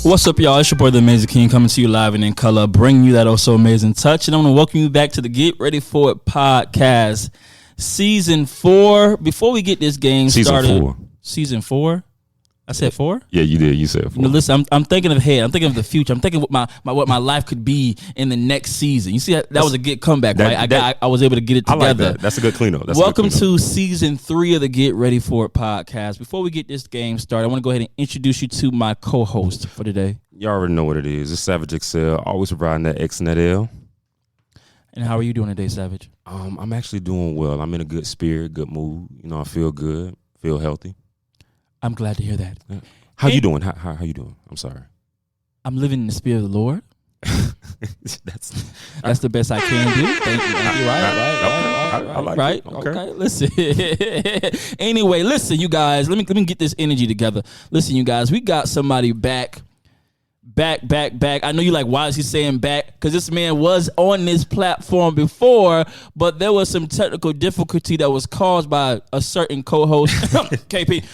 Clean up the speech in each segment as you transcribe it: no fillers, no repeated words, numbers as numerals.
What's up, y'all? It's your boy, The Amazing King, coming to you live and in color, bringing you that also amazing touch. And I want to welcome you back to the Get Ready For It podcast, season 4. Before we get this game started, season 4. I said 4? Yeah, you did. You said 4. You know, listen, I'm thinking ahead. I'm thinking of the future. I'm thinking what my life could be in the next season. You see, that was a good comeback, right? I was able to get it together. I like that. That's a good cleanup. Welcome to season 3 of the Get Ready For It podcast. Before we get this game started, I want to go ahead and introduce you to my co-host for today. You already know what it is. It's Savage Excel, always providing that X and that L. And how are you doing today, Savage? I'm actually doing well. I'm in a good spirit, good mood. You know, I feel good, feel healthy. I'm glad to hear that. Yeah. How you doing? How you doing? I'm sorry. I'm living in the spirit of the Lord. That's the best I can do. Thank you. Right. Okay. Listen. Anyway, listen, you guys. Let me get this energy together. Listen, you guys. We got somebody back. I know you like, why is he saying back? Because this man was on this platform before, but there was some technical difficulty that was caused by a certain co-host, KP,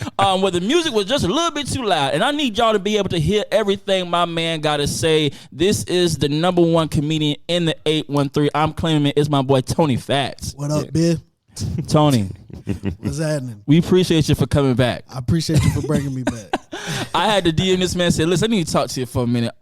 where the music was just a little bit too loud. And I need y'all to be able to hear everything my man got to say. This is the number one comedian in the 813. I'm claiming it. It's my boy, Toni Fatz. What up, Bill? Tony. What's happening? We appreciate you for coming back. I appreciate you for bringing me back. I had to DM this man and say, listen, I need to talk to you for a minute.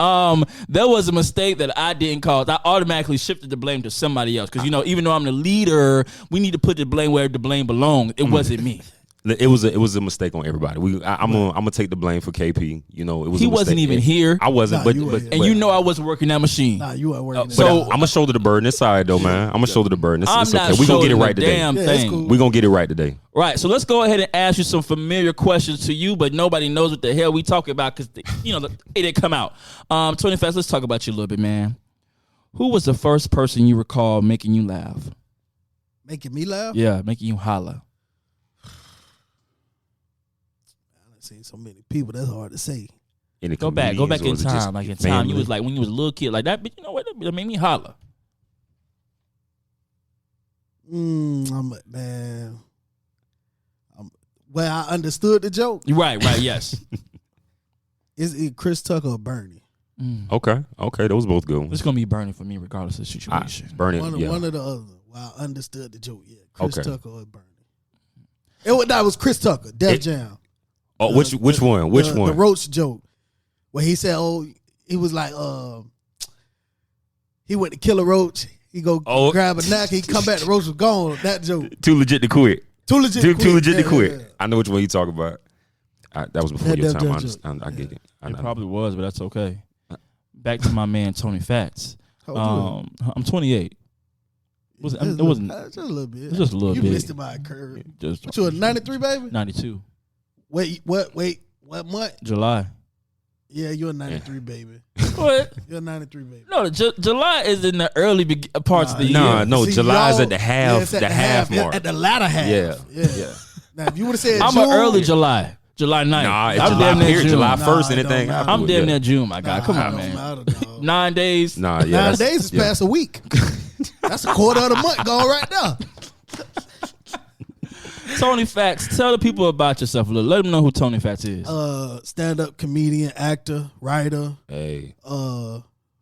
There was a mistake that I didn't cause. I automatically shifted the blame to somebody else. Because, you know, even though I'm the leader, we need to put the blame where the blame belongs. It wasn't me. It was a mistake on everybody. I'm gonna take the blame for KP. You know, it was. He wasn't even here. I wasn't, but you know I wasn't working that machine. Nah, you weren't working. So I'm gonna shoulder the burden. It's all right though, man. I'm gonna shoulder the burden. It's okay. We gonna get it right today. Thing. We gonna get it right today. Right. So let's go ahead and ask you some familiar questions to you, but nobody knows what the hell we talking about because you know it didn't come out. Toni Fatz, let's talk about you a little bit, man. Who was the first person you recall making you laugh? Making me laugh? Yeah, making you holler. Seen so many people, that's hard to say. Go back in time. Like in time, you was like when you was a little kid like that, but you know what? That made me holler. Well, I understood the joke. Right, yes. Is it Chris Tucker or Bernie? Okay, those both good ones. It's gonna be Bernie for me, regardless of the situation. Bernie, one of the other. Well, I understood the joke. Yeah, Chris Tucker or Bernie. That was Chris Tucker, Def Jam. Oh, which one? Which one? The Roach joke, where he said, he was like, he went to kill a roach. He go grab a knife. He come back. The roach was gone. That joke. Too legit to quit. Too legit to quit. Yeah. I know which one you talk about. That was before your time. I get it. It probably was, but that's okay. Back to my man Toni Fatz. I'm 28. It wasn't just a little bit. Just a little bit. You missed it by a curve. You a 93 baby? 92. Wait, what month? July. Yeah, you're a 93 baby. What? You're a 93 baby. No, July is in the early parts of the year. No, July is at the half, mark. At the latter half. Yeah. Now, if you would have said I'm an early July 9th. Nah, it's July period, July 1st, anything. I'm damn near June, my guy. Come on, man. 9 days. 9 days is past a week. That's a quarter of the month going right now. Toni Fatz, tell the people about yourself a little. Let them know who Toni Fatz is. Stand-up comedian, actor, writer. Hey.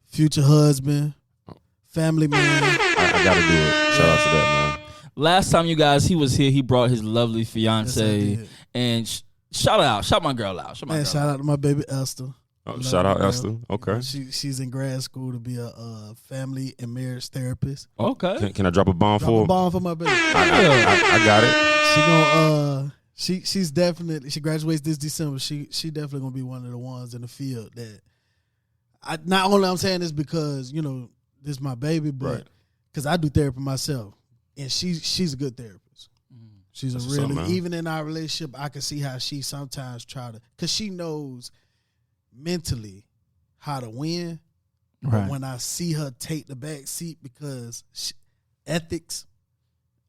Future husband, family man. I gotta do it. Shout out to that, man. Last time he was here, he brought his lovely fiance. And shout my girl out. Shout out to my baby Esther. Shout out Esther. Okay. She's in grad school to be a family and marriage therapist. Okay. Can I drop a bomb for her? A bomb for my baby. I got it. She's definitely, she graduates this December. She definitely gonna be one of the ones in the field that not only I'm saying this because, you know, this is my baby, but because I do therapy myself. And she's a good therapist. She's even in our relationship, I can see how she sometimes because she knows mentally how to win. Right. But when I see her take the back seat because ethics,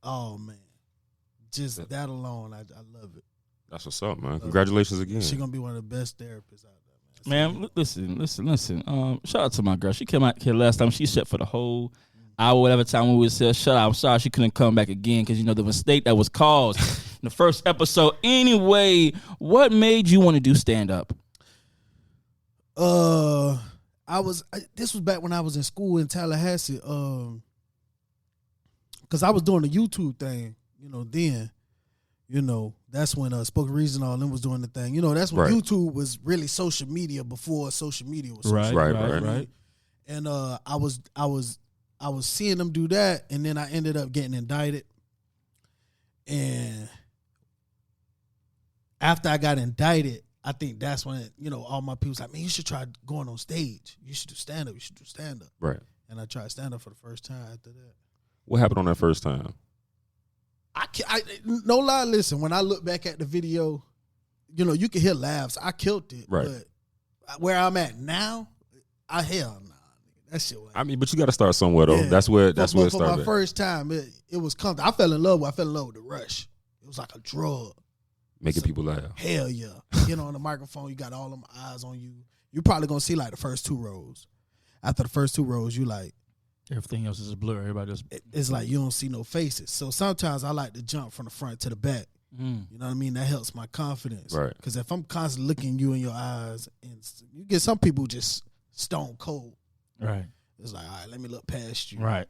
oh man, just that alone, I love it. That's what's up, man. Congratulations again. She's gonna be one of the best therapists out there, man. Listen. Shout out to my girl. She came out here last time. She sat for the whole hour, whatever time we was here. Shut up. I'm sorry she couldn't come back again because, you know, the mistake that was caused in the first episode. Anyway, what made you want to do stand up? This was back when I was in school in Tallahassee. Cause I was doing the YouTube thing, then. That's when Spoken Reason all them was doing the thing. That's when YouTube was really social media before social media was social media. Right. And I was seeing them do that, and then I ended up getting indicted. And after I got indicted, I think that's when all my people was like, man, you should try going on stage. You should do stand up. You should do stand up. Right. And I tried stand up for the first time after that. What happened on that first time? I no lie. Listen, when I look back at the video, you can hear laughs. I killed it, right? But where I'm at now, hell nah, that shit. But you got to start somewhere though. Yeah. That's where it started. For my first time, it was comfortable. I fell in love with the rush. It was like a drug, making people laugh. Hell yeah! On the microphone, you got all them eyes on you. You're probably gonna see like the first 2 rows. After the first 2 rows, you like. Everything else is a blur. Everybody just it's like you don't see no faces. So sometimes I like to jump from the front to the back. You know what I mean? That helps my confidence. Right. Because if I'm constantly looking you in your eyes, and you get some people just stone cold. Right. It's like, all right, let me look past you. Right.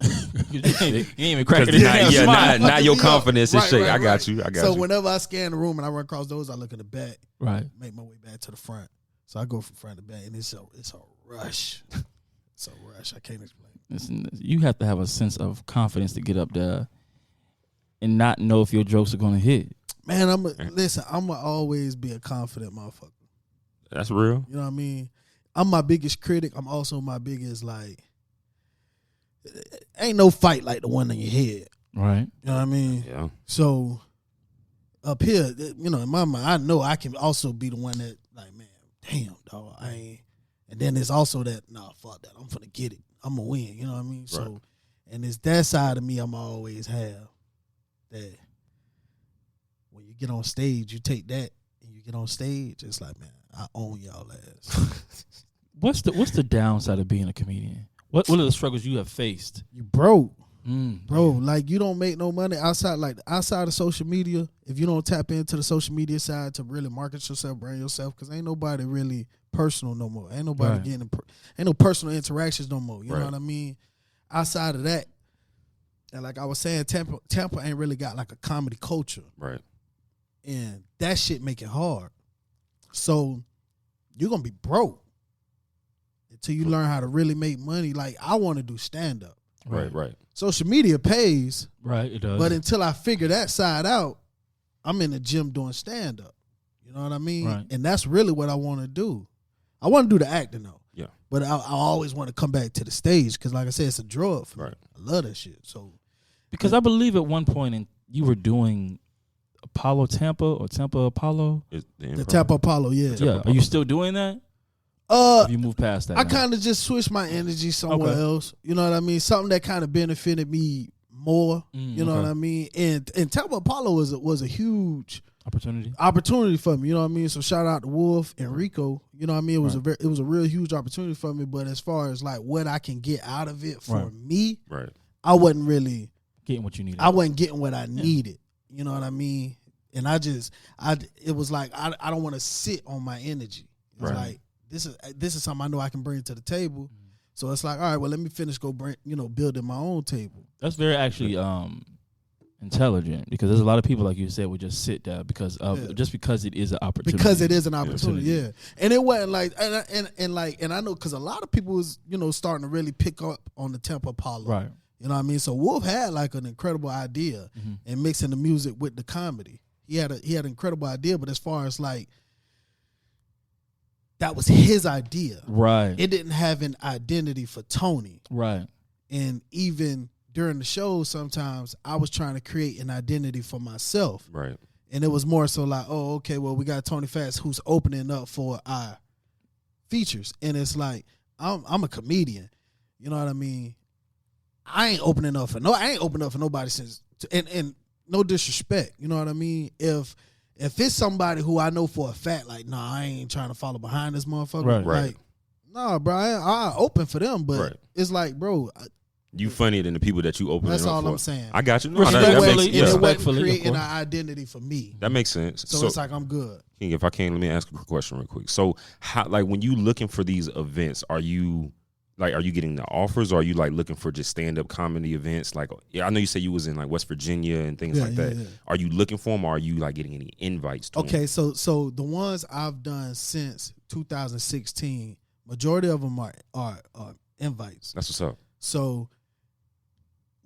you ain't even cracking it. Now your confidence is shaky. I got you. So whenever I scan the room and I run across those, I look in the back. Right. Make my way back to the front. So I go from front to back, and it's a rush. It's a rush. I can't explain. You have to have a sense of confidence to get up there and not know if your jokes are going to hit. Man, I'm gonna always be a confident motherfucker. That's real. You know what I mean? I'm my biggest critic. I'm also my biggest ain't no fight like the one in your head. Right. You know what I mean? Yeah. So up here, in my mind, I know I can also be the one that like, man, damn, dog, I ain't. And then there's also that, nah, fuck that, I'm finna get it. I'm gonna win, you know what I mean? Right. So, and it's that side of me I'm always have that when you get on stage, you take that and you get on stage, it's like, man, I own y'all ass. What's the downside of being a comedian? What are the struggles you have faced? You broke. Bro, like you don't make no money outside of social media. If you don't tap into the social media side to really market yourself, brand yourself, because ain't nobody really personal no more. Ain't nobody ain't no personal interactions no more. You know what I mean? Outside of that, and like I was saying, Tampa ain't really got like a comedy culture. Right. And that shit make it hard. So you're gonna be broke until you learn how to really make money. Like I want to do stand up. Right. Social media pays. Right, it does. But until I figure that side out, I'm in the gym doing stand up. You know what I mean? Right. And that's really what I want to do. I want to do the acting though. Yeah. But I always want to come back to the stage because, like I said, it's a drug for me. I love that shit. So, because I believe at one point you were doing Apollo Tampa or Tampa Apollo. The Tampa Apollo, yeah. Yeah. Are you still doing that? Have you moved past that? I kind of just switched my energy somewhere else. You know what I mean? Something that kind of benefited me more. You know what I mean? And Tampa Apollo was a huge opportunity for me. You know what I mean? So shout out to Wolf and Rico. You know what I mean? It was a real huge opportunity for me. But as far as like what I can get out of it for me, I wasn't really getting what you needed. I wasn't getting what I needed. You know what I mean? And it was like I don't want to sit on my energy. It was like this is something I know I can bring to the table. So it's like, all right, well, let me finish building my own table. That's very actually intelligent, because there's a lot of people, like you said, would just sit there because it is an opportunity. Because it is an opportunity, yeah. And it wasn't like, and I know because a lot of people was starting to really pick up on the Tampa Apollo. Right. You know what I mean? So Wolf had like an incredible idea in mixing the music with the comedy. He had an incredible idea, but as far as like, that was his idea. Right. It didn't have an identity for Toni. Right. And even during the show, sometimes I was trying to create an identity for myself. Right. And it was more so like, oh, okay, well, we got Toni Fatz who's opening up for our features. And it's like, I'm a comedian. You know what I mean? I ain't opening up for nobody since, and no disrespect. You know what I mean? If it's somebody who I know for a fact, like, nah, I ain't trying to follow behind this motherfucker. Right. Like, nah, bro, I open for them, but it's like, bro, You funnier than the people that you open. That's it up all for. I'm saying. I got you. No, Respectfully, it wasn't of creating an course. identity for me. That makes sense. So it's like I'm good. King, if I can, let me ask a question real quick. So, how, like, when you looking for these events, are you getting the offers, or are you like looking for just stand up comedy events? Like, yeah, I know you say you was in like West Virginia and things like that. Yeah. Are you looking for them, or are you like getting any invites to them? So the ones I've done since 2016, majority of them are invites. That's what's up. So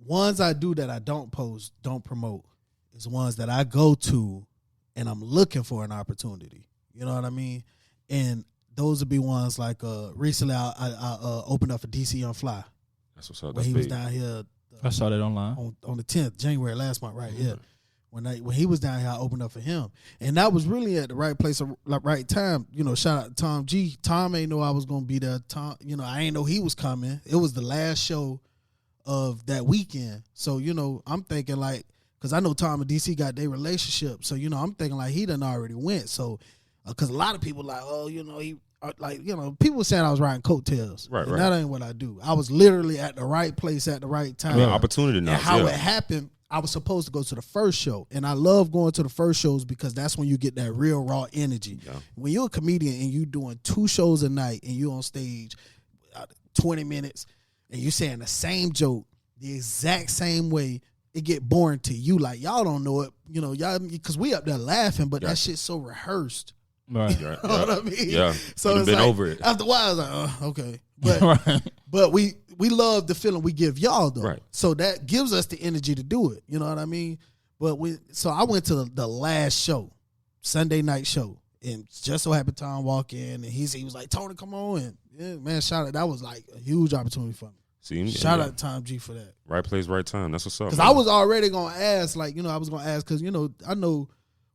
ones I do that I don't post, don't promote, is ones that I go to and I'm looking for an opportunity. You know what I mean? And those would be ones like recently I opened up for DC on Fly. That's what's up. When he was down here. I saw that online. On the 10th, January last month, right? Yeah. When he was down here, I opened up for him. And that was really at the right place, right time. You know, shout out to Tom G. Tom ain't know I was going to be there. Tom, you know, I ain't know he was coming. It was the last show of that weekend. So, you know, I'm thinking like, because I know Tom and DC got their relationship. So, you know, I'm thinking like he done already went. So, because a lot of people like, oh, you know, he, like, you know, people were saying I was riding coattails. Right. That ain't what I do. I was literally at the right place at the right time. Opportunity now. And how it happened, I was supposed to go to the first show. And I love going to the first shows because that's when you get that real raw energy. Yeah. When you're a comedian and you doing 2 shows a night and you on stage 20 minutes and you saying the same joke the exact same way, it get boring to you. Like, y'all don't know it, you know, y'all, because we up there laughing, but that shit's so rehearsed. Right. You know what I mean? Yeah. So it's been like, over it. After a while, I was like, okay. But but we love the feeling we give y'all though. Right. So that gives us the energy to do it. You know what I mean? But so I went to the last show, Sunday night show, and just so happened Tom walked in and he was like, Tony, come on. And yeah, man, shout out. That was like a huge opportunity for me. Shout out to Tom G for that. Right place, right time. That's what's up. Because I was already going to ask, like, you know, because, you know, I know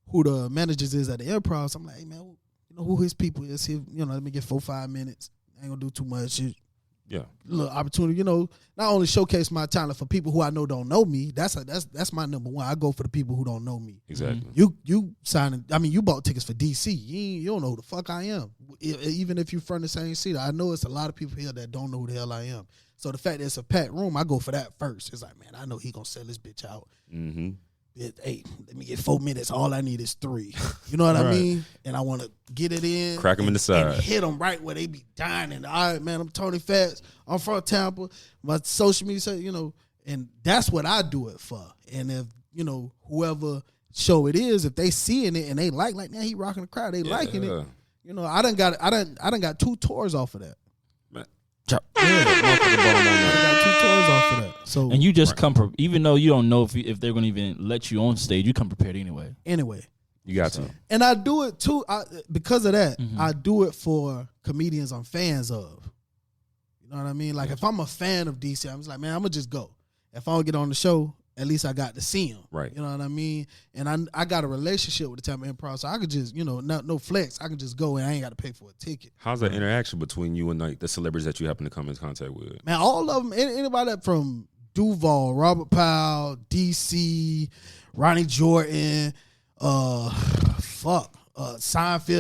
who the managers is at the Improv. So I'm like, hey, man, you know who his people is. Here, you know, let me get 4-5 minutes. I ain't going to do too much. Yeah. Little opportunity, you know, not only showcase my talent for people who I know don't know me. That's my number one. I go for the people who don't know me. Exactly. You signing, I mean, you bought tickets for DC. You don't know who the fuck I am. Even if you're from the same city, I know it's a lot of people here that don't know who the hell I am. So the fact that it's a packed room, I go for that first. It's like, man, I know he gonna sell this bitch out. Mm-hmm. Hey, let me get 4 minutes. All I need is 3. You know what I mean? And I want to get it in. Crack them in the side. And hit them right where they be dying. And all right, man, I'm Toni Fatz. I'm from Tampa. My social media, you know, and that's what I do it for. And if, you know, whoever show it is, if they seeing it and they like, man, he rocking the crowd, they liking it. You know, I done got 2 tours off of that. I got 2 tours off of that. So, and you just come, even though you don't know if they're going to even let you on stage, you come prepared anyway. You got to. And I do it too, because of that, I do it for comedians I'm fans of. You know what I mean? Like, if I'm a fan of DC, I'm just like, man, I'm going to just go. If I don't get on the show, at least I got to see him. Right. You know what I mean? And I got a relationship with the Tampa Improv, so I could just, you know, no flex. I can just go and I ain't got to pay for a ticket. How's that interaction between you and like the celebrities that you happen to come in contact with? Man, all of them, anybody from Duval, Robert Powell, DC, Ronnie Jordan, Seinfeld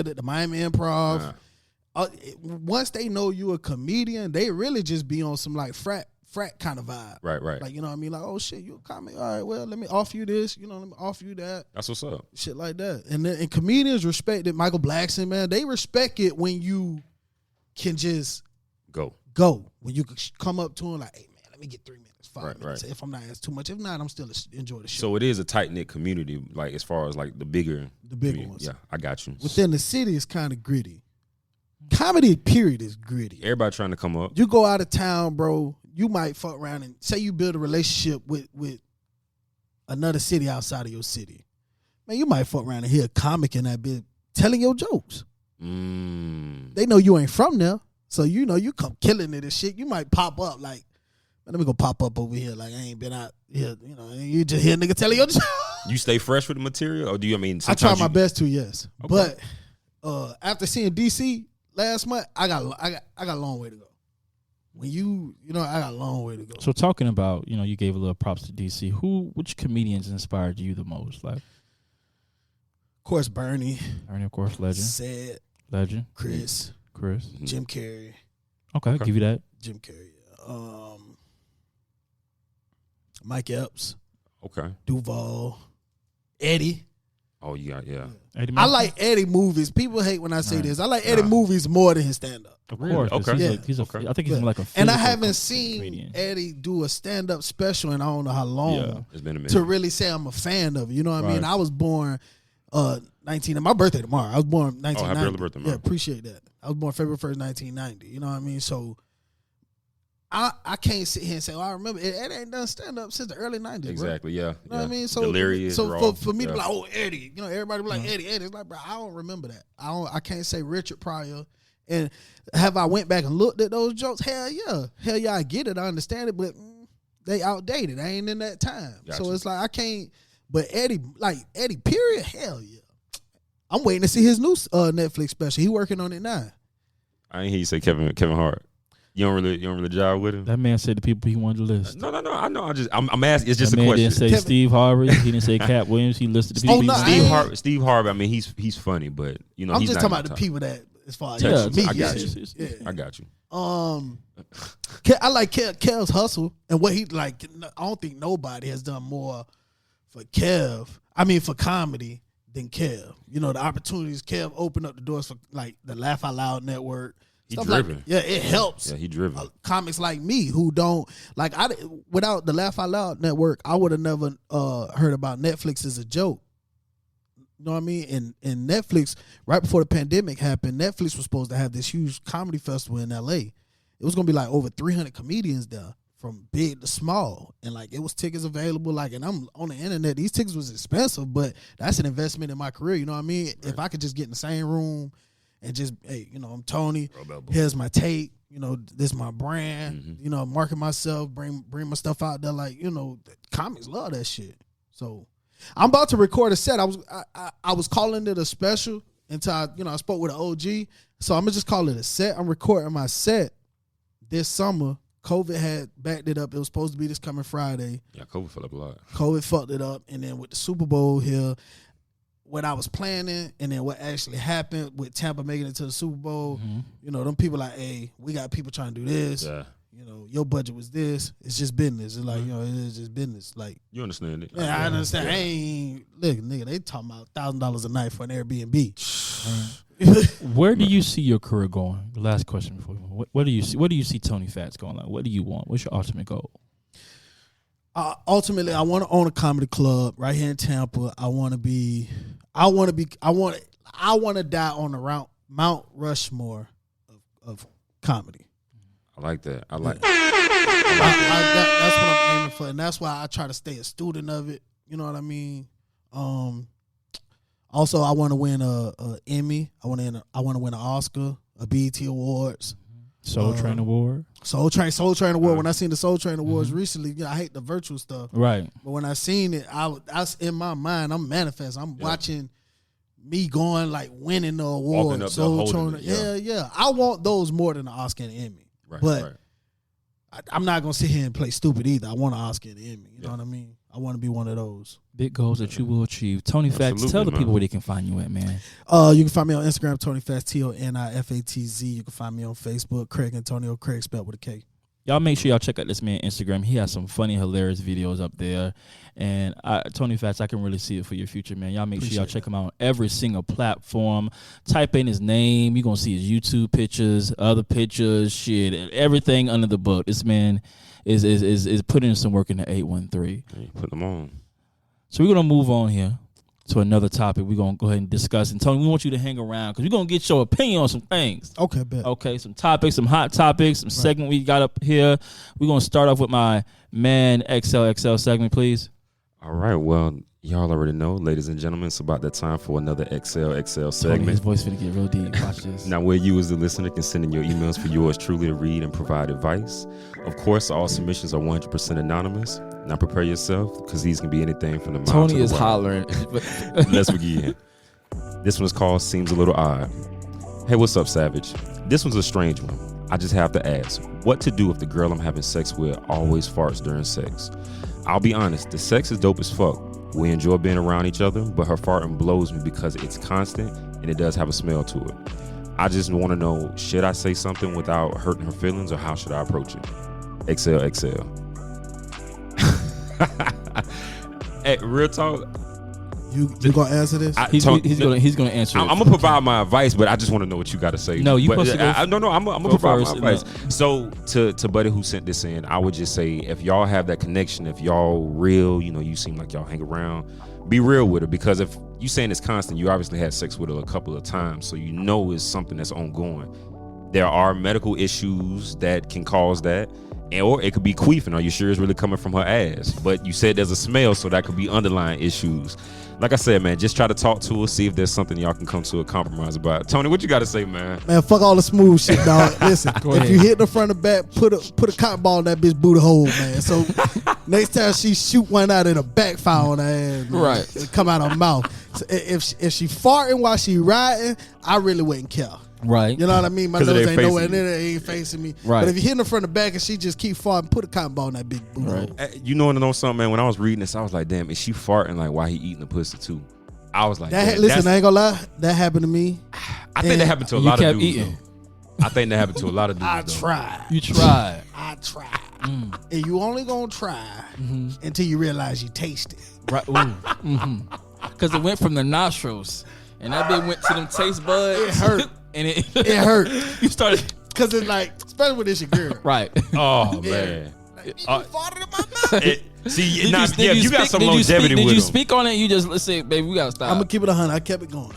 at the Miami Improv. Once they know you a comedian, they really just be on some like frat kind of vibe. Right. Like, you know what I mean? Like, oh shit, you a comic. All right, well, let me offer you this, you know, let me offer you that. That's what's up. Shit like that. And comedians respect it. Michael Blackson, man, they respect it when you can just go. When you can come up to him like, hey man, let me get 3 minutes, 5 minutes. If I'm not asking too much. If not, I'm still enjoy the show. So it is a tight knit community, like as far as like the bigger ones. Yeah, I got you. Within the city, it's kind of gritty. Comedy period is gritty. Everybody trying to come up. You go out of town, bro, you might fuck around and say you build a relationship with another city outside of your city. Man, you might fuck around and hear a comic in that bit telling your jokes. They know you ain't from there. So, you know, you come killing it and shit. You might pop up like, man, let me go pop up over here. Like, I ain't been out here, you know, and you just hear a nigga telling your jokes. You stay fresh with the material? Or do you, I try my best to, yes. Okay. But after seeing DC last month, I got a long way to go. When you know, I got a long way to go. So talking about, you know, you gave a little props to DC. Which comedians inspired you the most? Like, of course, Bernie, of course, legend. Sad, legend. Chris, Jim Carrey. Okay, give you that. Jim Carrey. Mike Epps. Okay. Duval. Eddie. Oh, yeah. I like Eddie movies. People hate when I say this. I like Eddie movies more than his stand-up. Of course. Okay. I think he's like a and I haven't seen comedian. Eddie do a stand-up special in I don't know how long. Yeah, it's been a minute. To really say I'm a fan of it. You know what I mean? I was born 19. My birthday tomorrow. I was born 1990. happy early birthday, man. Yeah, appreciate that. I was born February 1st, 1990. You know what I mean? So I can't sit here and say, I remember it ain't done stand-up since the early 90s. Exactly, bro. yeah. You know what I mean? So Delirious, for me to be like, Eddie, everybody be like, Eddie. It's like, bro, I don't remember that. I can't say Richard Pryor. And have I went back and looked at those jokes? Hell yeah, I get it, I understand it, but they outdated. I ain't in that time. Gotcha. So it's like I can't. But Eddie, period, hell yeah. I'm waiting to see his new Netflix special. He working on it now. I ain't hear you say Kevin Hart. You don't really jive with him. That man said the people he wanted to list. No. I know. I'm asking. It's just that a man question. Didn't say Steve Harvey. He didn't say Cat Williams. He listed the people. Steve Harvey. I mean, he's funny, but I'm he's just not talking about the people that, as far as I got you. Yeah. I got you. I like Kev's hustle and what he like. I don't think nobody has done more for Kev. I mean, for comedy than Kev. The opportunities Kev opened up the doors for, like the Laugh Out Loud Network. He driven. It helps. Yeah, he driven. Comics like me who don't like. Without the Laugh Out Loud Network, I would have never heard about Netflix as a joke. You know what I mean? And Netflix, right before the pandemic happened, Netflix was supposed to have this huge comedy festival in LA. It was gonna be like over 300 comedians there, from big to small, and like it was tickets available. Like, and I'm on the internet. These tickets was expensive, but that's an investment in my career. You know what I mean? Right. If I could just get in the same room. And just, hey, I'm Tony. Here's my tape. This is my brand. Mm-hmm. Market myself, bring my stuff out there. Like, comics love that shit. So I'm about to record a set. I was calling it a special until I spoke with an OG. So I'm gonna just call it a set. I'm recording my set this summer. COVID had backed it up. It was supposed to be this coming Friday. Yeah, COVID fucked up a lot. COVID fucked it up, and then with the Super Bowl here. What I was planning and then what actually happened with Tampa making it to the Super Bowl, them people like, hey, we got people trying to do this. Yeah. Your budget was this. It's just business. It's like, it's just business. Like, you understand it? Yeah, I understand. Yeah. I ain't look, nigga. They talking about $1,000 a night for an Airbnb. Where do you see your career going? The last question before you. What do you see? What do you see Toni Fatz going like? What do you want? What's your ultimate goal? Ultimately, I want to own a comedy club right here in Tampa. I want to die on the Mount Rushmore of comedy. I like that. That's what I'm aiming for, and that's why I try to stay a student of it. You know what I mean? Also, I want to win a Emmy. I want to win an Oscar, a BET Awards. Soul Train Award. Soul Train Award. When I seen the Soul Train Awards recently, I hate the virtual stuff. Right. But when I seen it, I was in my mind. I'm manifesting. I'm watching me going like winning the award. Soul Train. Yeah. I want those more than an Oscar and Emmy. Right. But I'm not gonna sit here and play stupid either. I want an Oscar and Emmy. You know what I mean? I want to be one of those. Big goals that you will achieve. Toni Fatz, tell the people where they can find you at, man. You can find me on Instagram, Toni Fatz, ToniFatz. You can find me on Facebook, Craig Antonio, Craig spelled with a K. Y'all make sure y'all check out this man Instagram. He has some funny, hilarious videos up there. And Toni Fatz, I can really see it for your future, man. Y'all make sure y'all check him out on every single platform. Type in his name. You're going to see his YouTube pictures, other pictures, shit, everything under the book. This man is putting in some work in the 813. Put them on. So we're going to move on here to another topic. We're going to go ahead and discuss. And Tony, we want you to hang around because we're going to get your opinion on some things. Okay, bet. Okay, some topics, some hot topics, some segment we got up here. We're going to start off with my Man XLXL segment, please. All right, well, y'all already know, ladies and gentlemen, it's about that time for another XLXL segment. Tony, his voice finna get real deep. Watch this. Now, where you as the listener can send in your emails for yours truly to read and provide advice. Of course, all submissions are 100% anonymous. Now, prepare yourself, because these can be anything from the mild to the Tony is wild. hollering. Let's begin. This one's called Seems a Little Odd. Hey, what's up, Savage? This one's a strange one. I just have to ask, what to do if the girl I'm having sex with always farts during sex? I'll be honest, the sex is dope as fuck. We enjoy being around each other, but her farting blows me because it's constant and it does have a smell to it. I just want to know, should I say something without hurting her feelings, or how should I approach it? XLXL. Hey, real talk. You gonna answer this? He's gonna answer. I'm gonna provide my advice, but I just want to know what you got to say. No, you supposed to go. I'm gonna provide my advice. So to Buddy who sent this in, I would just say if y'all have that connection, if y'all real, you seem like y'all hang around, be real with her, because if you saying it's constant, you obviously had sex with her a couple of times, so it's something that's ongoing. There are medical issues that can cause that. Or it could be queefing. Are you sure it's really coming from her ass? But you said there's a smell, so that could be underlying issues. Like I said, man, just try to talk to her, see if there's something y'all can come to a compromise about. Tony, what you got to say, man? Man, fuck all the smooth shit, dog. Listen, if you hit the front or back, put a cotton ball in that bitch booty hole, man. So next time she shoot one out, it'll backfire on her ass, man. Right? It'll come out her mouth. So if she farting while she riding, I really wouldn't care. Right. You know what I mean? My nose ain't nowhere near there, ain't facing me. Right. But if you hit in the front and back and she just keep farting, put a cotton ball in that big booty hole. You know something, man? When I was reading this, I was like, damn, is she farting like while he eating the pussy too? I was like, listen, I ain't gonna lie, that happened to me. I think that happened to a lot of dudes. Eating. I think that happened to a lot of dudes. I tried. You tried. I tried. And you only gonna try until you realize you taste it. Right. Because it went from the nostrils, and that bit went to them taste buds. It hurt. And it hurt. You started. Because it's like, especially when it's your girl. Right. Oh, man. Like, you farted in my mouth. You got some longevity with Did you him. speak on it? You just, let's say, baby, we got to stop. I'm going to keep it 100. I kept it going.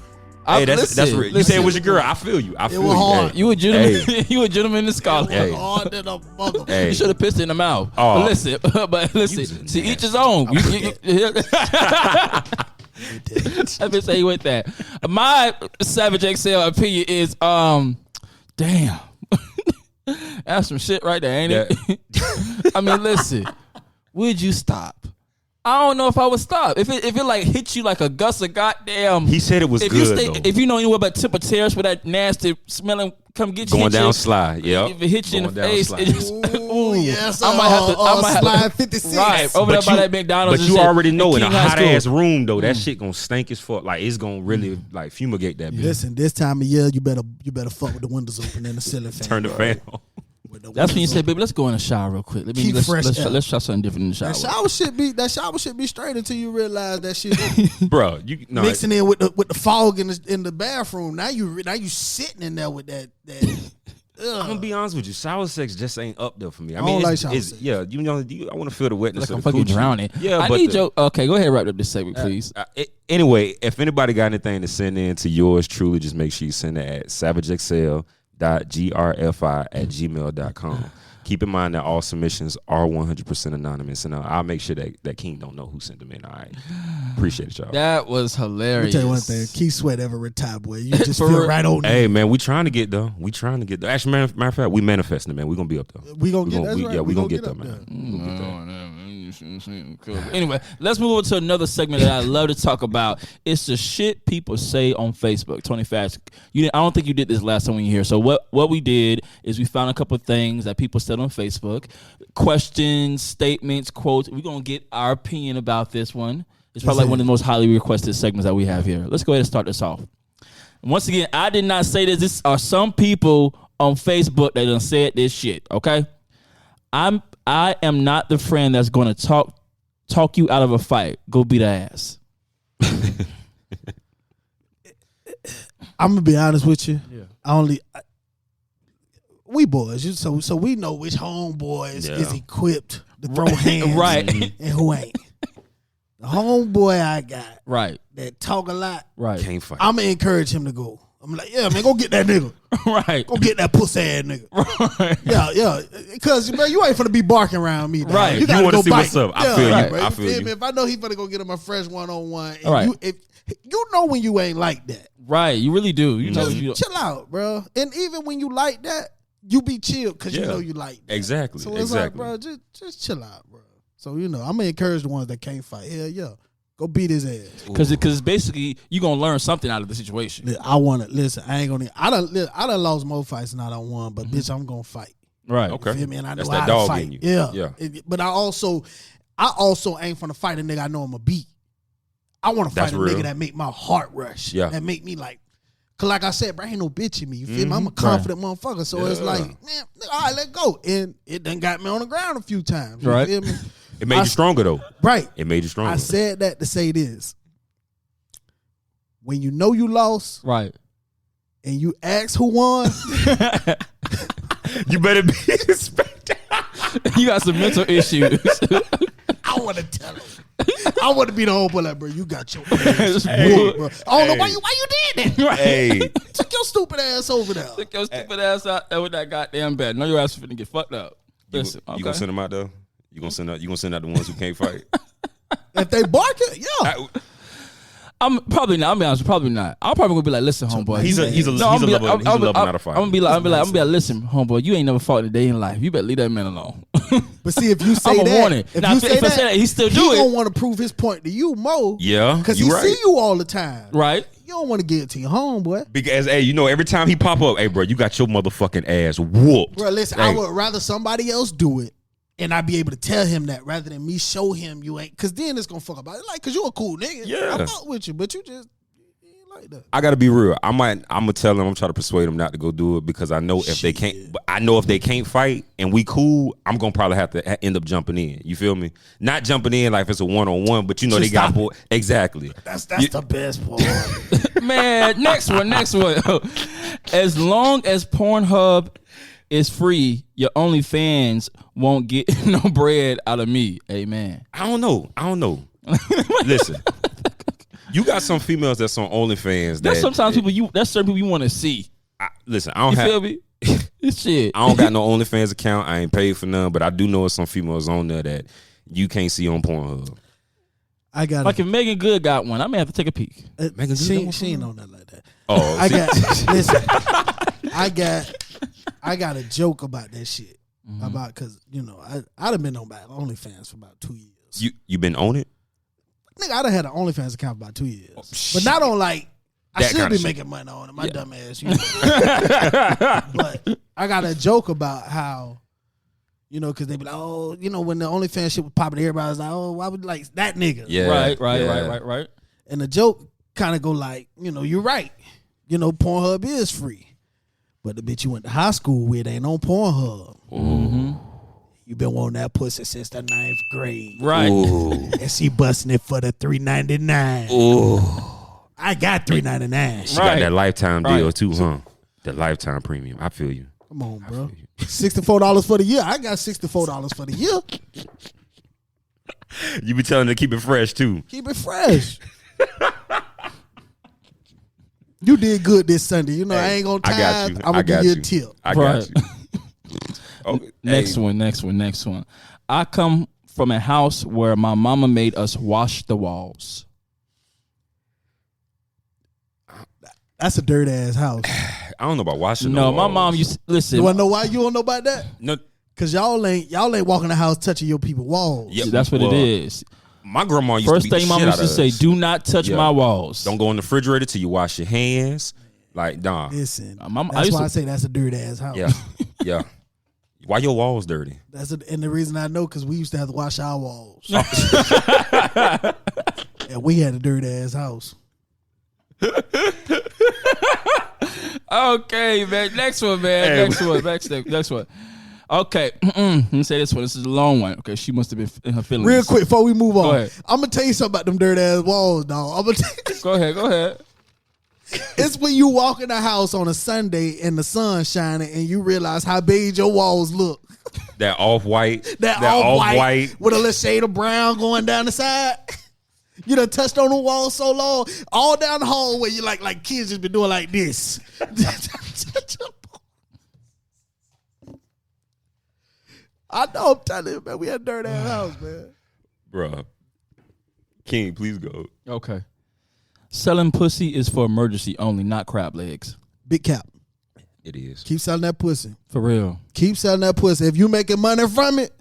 Hey, that's real. You said it was your girl. I feel you. It was hard. You a gentleman. Hey. You a gentleman in the scholar. It was hard than a mother. Hey. You should have pissed in the mouth. Oh. But listen. To each his own. I been say with that. My Savage XL opinion is, damn. That's some shit right there, ain't it? I mean, listen. Would you stop? I don't know if I would stop. If it like hit you like a gust of goddamn. He said it was good though. If you know anywhere about Tampa Terrace where that nasty smelling come get you. Going down slide, yeah. If it hits you in the face, it just, Ooh, yes. I might have to slide 56. Right, over there by that McDonald's. But you already know in a hot ass room. room though, that shit gonna stink as fuck. Like it's gonna really like fumigate that bitch. Listen, this time of year, you better fuck with the windows open and the ceiling fan. Turn the fan on. That's when you say, baby, let's go in the shower real quick. Let's try something different in the shower. That shower should be straight until you realize that shit. Bro, mixing in with the fog in the bathroom. Now you sitting in there with that. I'm gonna be honest with you, shower sex just ain't up there for me. I mean, mean, like shower sex. Yeah, I want to feel the wetness. Like I'm fucking drowning. Yeah, I need your. Okay, go ahead, wrap up this segment, please. Anyway, if anybody got anything to send in to yours truly, just make sure you send it at savagexl.grfi@gmail.com. Keep in mind that all submissions are 100% anonymous, and I'll make sure that King don't know who sent them in. All right, appreciate it, y'all. That was hilarious. Let me tell you one thing: Keith Sweat ever retired, boy. You just feel right on. Hey man, we trying to get though. Actually, matter of fact, we manifesting, man. We gonna be up there. We gonna get there, man. Anyway, let's move on to another segment that I love to talk about. It's the shit people say on Facebook. Toni Fatz, I don't think you did this last time when you were here. So what we did is we found a couple of things that people said on Facebook, questions, statements, quotes. We're gonna get our opinion about this one. It's probably like one of the most highly requested segments that we have here. Let's go ahead and start this off. And once again, I did not say this. This are some people on Facebook that done said this shit. Okay, I am not the friend that's going to talk you out of a fight. Go beat her ass. I'm gonna be honest with you. Yeah. We boys, so we know which homeboys is equipped to throw hands, right, and who ain't. The homeboy I got, right, that talk a lot, right, can't fight. I'm gonna encourage him to go. I'm like, yeah, man, go get that nigga. Right. Go get that pussy ass nigga. Right. Yeah. Because, man, you ain't finna be barking around me, dog. Right. You gotta want to see bite. what's up. I feel right. you. I feel you. If I know he finna go get him a fresh one-on-one, right. you know when you ain't like that. Right. You really do. You know chill out, bro. And even when you like that, you be chill because you know you like that. Exactly. So it's like, bro, just chill out, bro. So, I'm gonna encourage the ones that can't fight. Hell yeah. Go beat his ass. Because basically you gonna learn something out of the situation. I want to listen. I ain't gonna. I done lost more fights than I done won, but bitch, I'm gonna fight. Right. Okay. You feel me? And I know That's how that to dog fight. in you. Yeah. But I also ain't finna fight a nigga I know I'm a beat. I want to fight a nigga that make my heart rush. Yeah. That make me like. Cause like I said, bro, ain't no bitch in me. You feel me? I'm a confident motherfucker. So it's like, man, all right, let's go. And it done got me on the ground a few times. You feel me? It made you stronger though. Right. It made you stronger. I said that to say this. When you know you lost, right, and you ask who won, you better be expecting. You got some mental issues. I want to tell him. I want to be the whole boy like, bro, you got your ass whooped, bro. I don't know why you did that. Right. Hey, Took your stupid ass over there. Took your stupid ass out there with that goddamn bed. Know your ass finna get fucked up. Listen, you gonna send them out though? You gonna send out the ones who can't fight? If they barking, yeah. I'm probably not. I'm be honest, probably not. I'm probably gonna be like, listen, homeboy. He's a level not a fighter. I'm gonna be like, listen, homeboy, you ain't never fought in a day in life. You better leave that man alone. But see, if you say I'm that, warning. if now, you say that, he still do he it. gonna want to prove his point to you more. Yeah, because he see you all the time. Right. You don't want to get it to your homeboy. Because hey, you know, every time he pop up, hey, bro, you got your motherfucking ass whooped. Bro, listen, hey. I would rather somebody else do it. And I be able to tell him that rather than me show him you ain't. Because then it's going to fuck about it. Like, because you a cool nigga. Yeah. I fuck with you, but you just ain't like that. I gotta be real. I'm gonna tell them. I'm trying to persuade them not to go do it because I know if they can't. I know if they can't fight and we cool, I'm gonna probably have to end up jumping in. You feel me? Not jumping in like if it's a 1-on-1, but you know Just they got stop it. exactly. That's the best part. Man, next one. As long as Pornhub is free, your OnlyFans won't get no bread out of me. Amen. I don't know. Listen, you got some females that's on OnlyFans. That's sometimes that's certain people you want to see. Listen, I don't feel me? Shit. I don't got no OnlyFans account. I ain't paid for none, but I do know some females on there that you can't see on Pornhub. I got like if Megan Good got one, I may have to take a peek. Megan Good, she ain't on that like that. Oh, listen, I got a joke about that shit. About because I'd have been on OnlyFans for about 2 years. You been on it? Nigga, I'd have had an OnlyFans account for about 2 years, but not on like I should be making money on it. My dumb ass, But I got a joke about how, because they be like, oh, when the OnlyFans shit was popping, everybody was like, oh, why would like that nigga? Yeah, right. And the joke kind of go like, you're right. Pornhub is free, but the bitch you went to high school with ain't on Pornhub. Mm-hmm. You been wanting that pussy since the 9th grade, right? Ooh. And she busting it for the $3.99. Ooh. I got $3.99. She got that lifetime deal too, huh? The lifetime premium. I feel you. Come on, bro. $64 for the year. I got $64 for the year. You be telling her to keep it fresh too. Keep it fresh. You did good this Sunday. I ain't gonna tithe. I'm gonna give you a tip. I got you. Okay, next one. I come from a house where my mama made us wash the walls. That's a dirt ass house. I don't know about washing. No, the my walls. mom used to, listen. You wanna know why you don't know about that? No, cause y'all ain't walking the house touching your people walls. Yeah, that's what it is. My grandma used First to beat thing the mama shit used to out say, of us. do not touch my walls. Don't go in the refrigerator till you wash your hands. Like, nah. Listen, Mama, that's why I say that's a dirt ass house. Yeah. Why your walls dirty? And the reason I know because we used to have to wash our walls, and we had a dirt ass house. Okay, man. Next one, man. Next one. Okay, let me say this one. This is a long one. Okay, she must have been in her feelings. Real quick before we move on, ahead. I'm gonna tell you something about them dirt ass walls, dog. Go ahead. It's when you walk in the house on a Sunday and the sun shining and you realize how beige your walls look. That off-white. That off-white with a little shade of brown going down the side. You done touched on the wall so long, all down the hallway, you like kids just been doing like this. I know, I'm telling you, man, we had a dirt ass house, man. Bruh. King, please go. Okay. Selling pussy is for emergency only, not crab legs. Big cap. It is. Keep selling that pussy. For real. Keep selling that pussy. If you making money from it,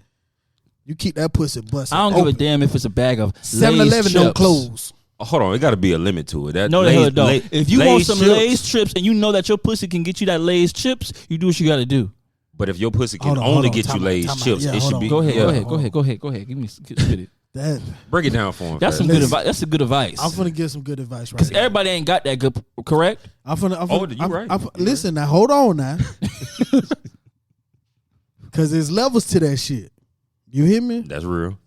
you keep that pussy busting. I don't give a damn if it's a bag of 7-Eleven don't close. Hold on, it got to be a limit to it. No, the hell it don't. If you want some Lay's chips and you know that your pussy can get you that Lay's chips, you do what you got to do. But if your pussy can only get you Lay's chips, it should be. Go ahead. Give me spit it. Break it down for him. That's some good advice. That's a good advice. I'm finna give some good advice right Because everybody ain't got that good, correct? Listen now, hold on now. Because there's levels to that shit. You hear me? That's real.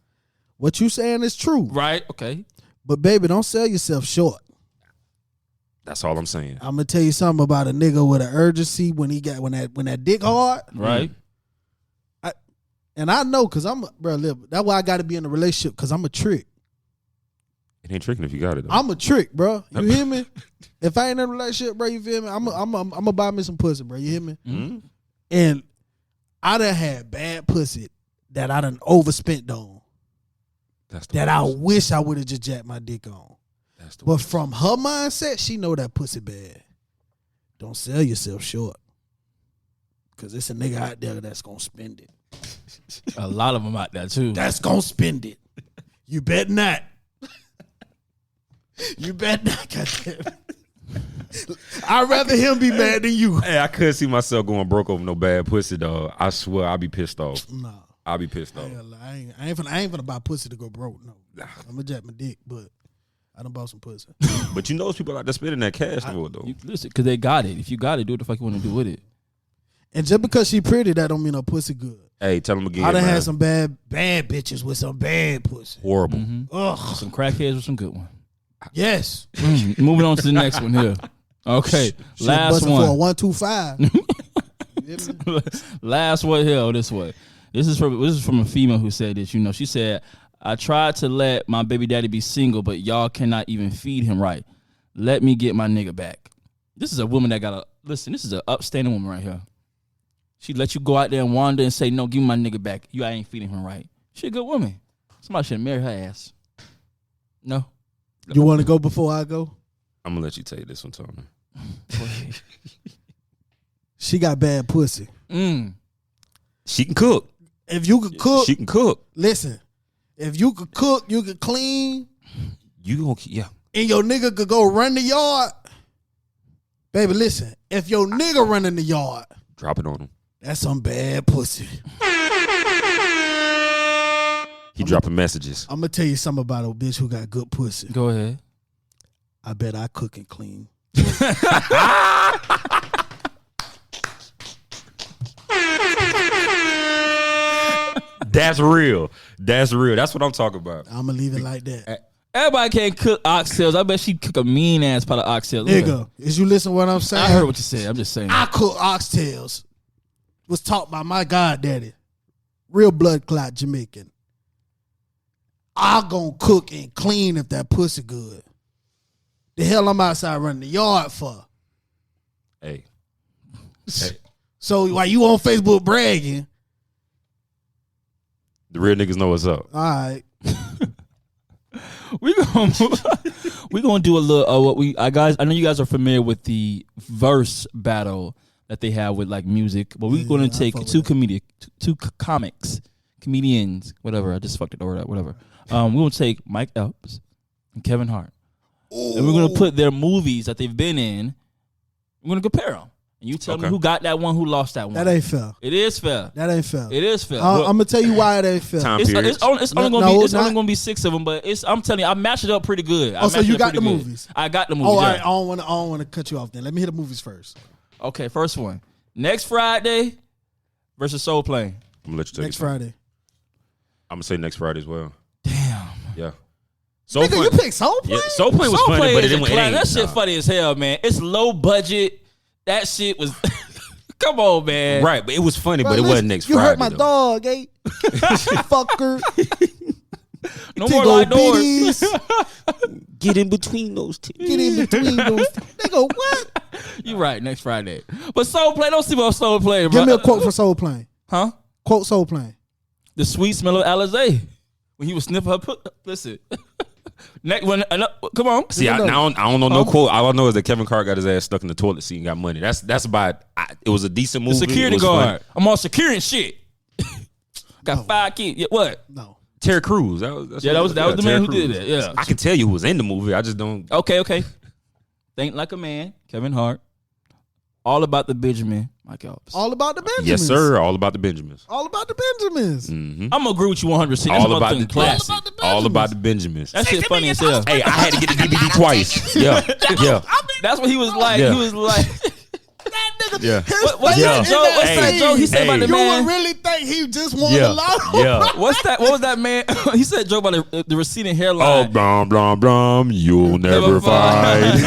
What you saying is true. Right, okay. But baby, don't sell yourself short. That's all I'm saying. I'm gonna tell you something about a nigga with an urgency when that dick hard. Right. And I know because that's why I got to be in a relationship because I'm a trick. It ain't tricking if you got it, though. I'm a trick, bro. You hear me? If I ain't in a relationship, bro, you feel me? I'm gonna buy me some pussy, bro. You hear me? Mm-hmm. And I done had bad pussy that I done overspent on. That I wish I would have just jacked my dick on. But from her mindset, she know that pussy bad. Don't sell yourself short. Because it's a nigga out there that's going to spend it. A lot of them out there, too. That's going to spend it. You bet not. You bet not, goddamn. I'd rather him be mad than you. Hey, I couldn't see myself going broke over no bad pussy, dog. I swear I'll be pissed off. No. I'll be pissed off. I ain't finna buy pussy to go broke. No. I'm gonna jack my dick, but I done bought some pussy. But you know those people out there spending that cash for it, though. Listen, because they got it. If you got it, do what the fuck you want to do with it. And just because she pretty, that don't mean her pussy good. Hey, tell them again, I done man. had some bad bitches with some bad pussy. Horrible. Mm-hmm. Ugh. Some crackheads with some good one. Yes. Moving on to the next one here. Okay, last one. For a 125. Last one here. This way. This is from a female who said this. You know, she said, "I tried to let my baby daddy be single, but y'all cannot even feed him right. Let me get my nigga back." This is a woman that listen. This is an upstanding woman right here. She let you go out there and wander and say, "No, give me my nigga back. I ain't feeding him right." She a good woman. Somebody should marry her ass. No. You want to go before I go? I'm gonna let you take this one, Tony. She got bad pussy. She can cook. If you could cook, she can cook. Listen, if you could cook, you could clean. You gonna and your nigga could go run the yard. Baby, listen, if your nigga run in the yard, drop it on him. That's some bad pussy. He dropping messages. I'm gonna tell you something about a bitch who got good pussy. Go ahead. I bet I cook and clean. That's real. That's real. That's what I'm talking about. I'm gonna leave it like that. Everybody can't cook oxtails. I bet she cook a mean ass pot of oxtails. Nigga, is you listen to what I'm saying? I heard what you said. I'm just saying. I cook oxtails. Was taught by my goddaddy. Real blood clot Jamaican. I gonna cook and clean if that pussy good. The hell I'm outside running the yard for? Hey. So while you on Facebook bragging, the real niggas know what's up. All right. we gonna do a little guys. I know you guys are familiar with the verse battle that they have with like music, but we're gonna take two comedians, whatever. I just fucked it over that, whatever. We're gonna take Mike Epps and Kevin Hart, and we're gonna put their movies that they've been in. We're gonna compare them. And you tell me who got that one, who lost that one. That ain't fair. It is fair. That ain't fair. It is fair. I'm gonna tell you why it ain't fair. It's only gonna be 6 of them, but I'm telling you, I matched it up pretty good. So you got the movies? I got the movies. Oh, all right. I don't want to cut you off. Then let me hit the movies first. Okay, first one. Next Friday versus Soul Plane. I'm gonna let you take next Friday. I'm gonna say next Friday as well. Damn. Yeah. Soul Plane. You picked Soul Plane? Yeah, Soul Plane was funny, but it ain't. That shit funny as hell, man. It's low budget. That shit was. Come on, man. Right, but it was funny, but it wasn't next Friday. You hurt my dog, eh? Fucker. No more light doors. Get in between those two. Get in between those. They go, what? You right, next Friday. But Soul Plane, don't see about Soul Plane, bro. Give me a quote for Soul Plane. Huh? Quote Soul Plane. The sweet smell of Alizé. When he was sniffing her listen. Next one, come on. See, I don't know no quote. All I know is that Kevin Hart got his ass stuck in the toilet seat and got money. That's about. It was a decent movie. The security guard. I'm all securing shit. Got 5 kids. Yeah, what? No. Terry Crews. That was the man who did that. Yeah, I can tell you who was in the movie. I just don't. Okay. Think Like a Man. Kevin Hart. All About the Benjamin. Mike Epps. All About the Benjamins. Yes, sir. All About the Benjamins. All About the Benjamins. Mm-hmm. I'm gonna agree with you 100%. All about the classic. All About the Benjamins. That shit funny as hell. Hey, I had to get the DVD twice. Yeah. That's what he was like. Yeah. He was like. That nigga. Yeah. What's that joke? What's that joke he said about the man? You would really think he he just won the lotto. Yeah. What was that man? He said a joke about the receding hairline. Oh, brum, brum, brum. You'll never find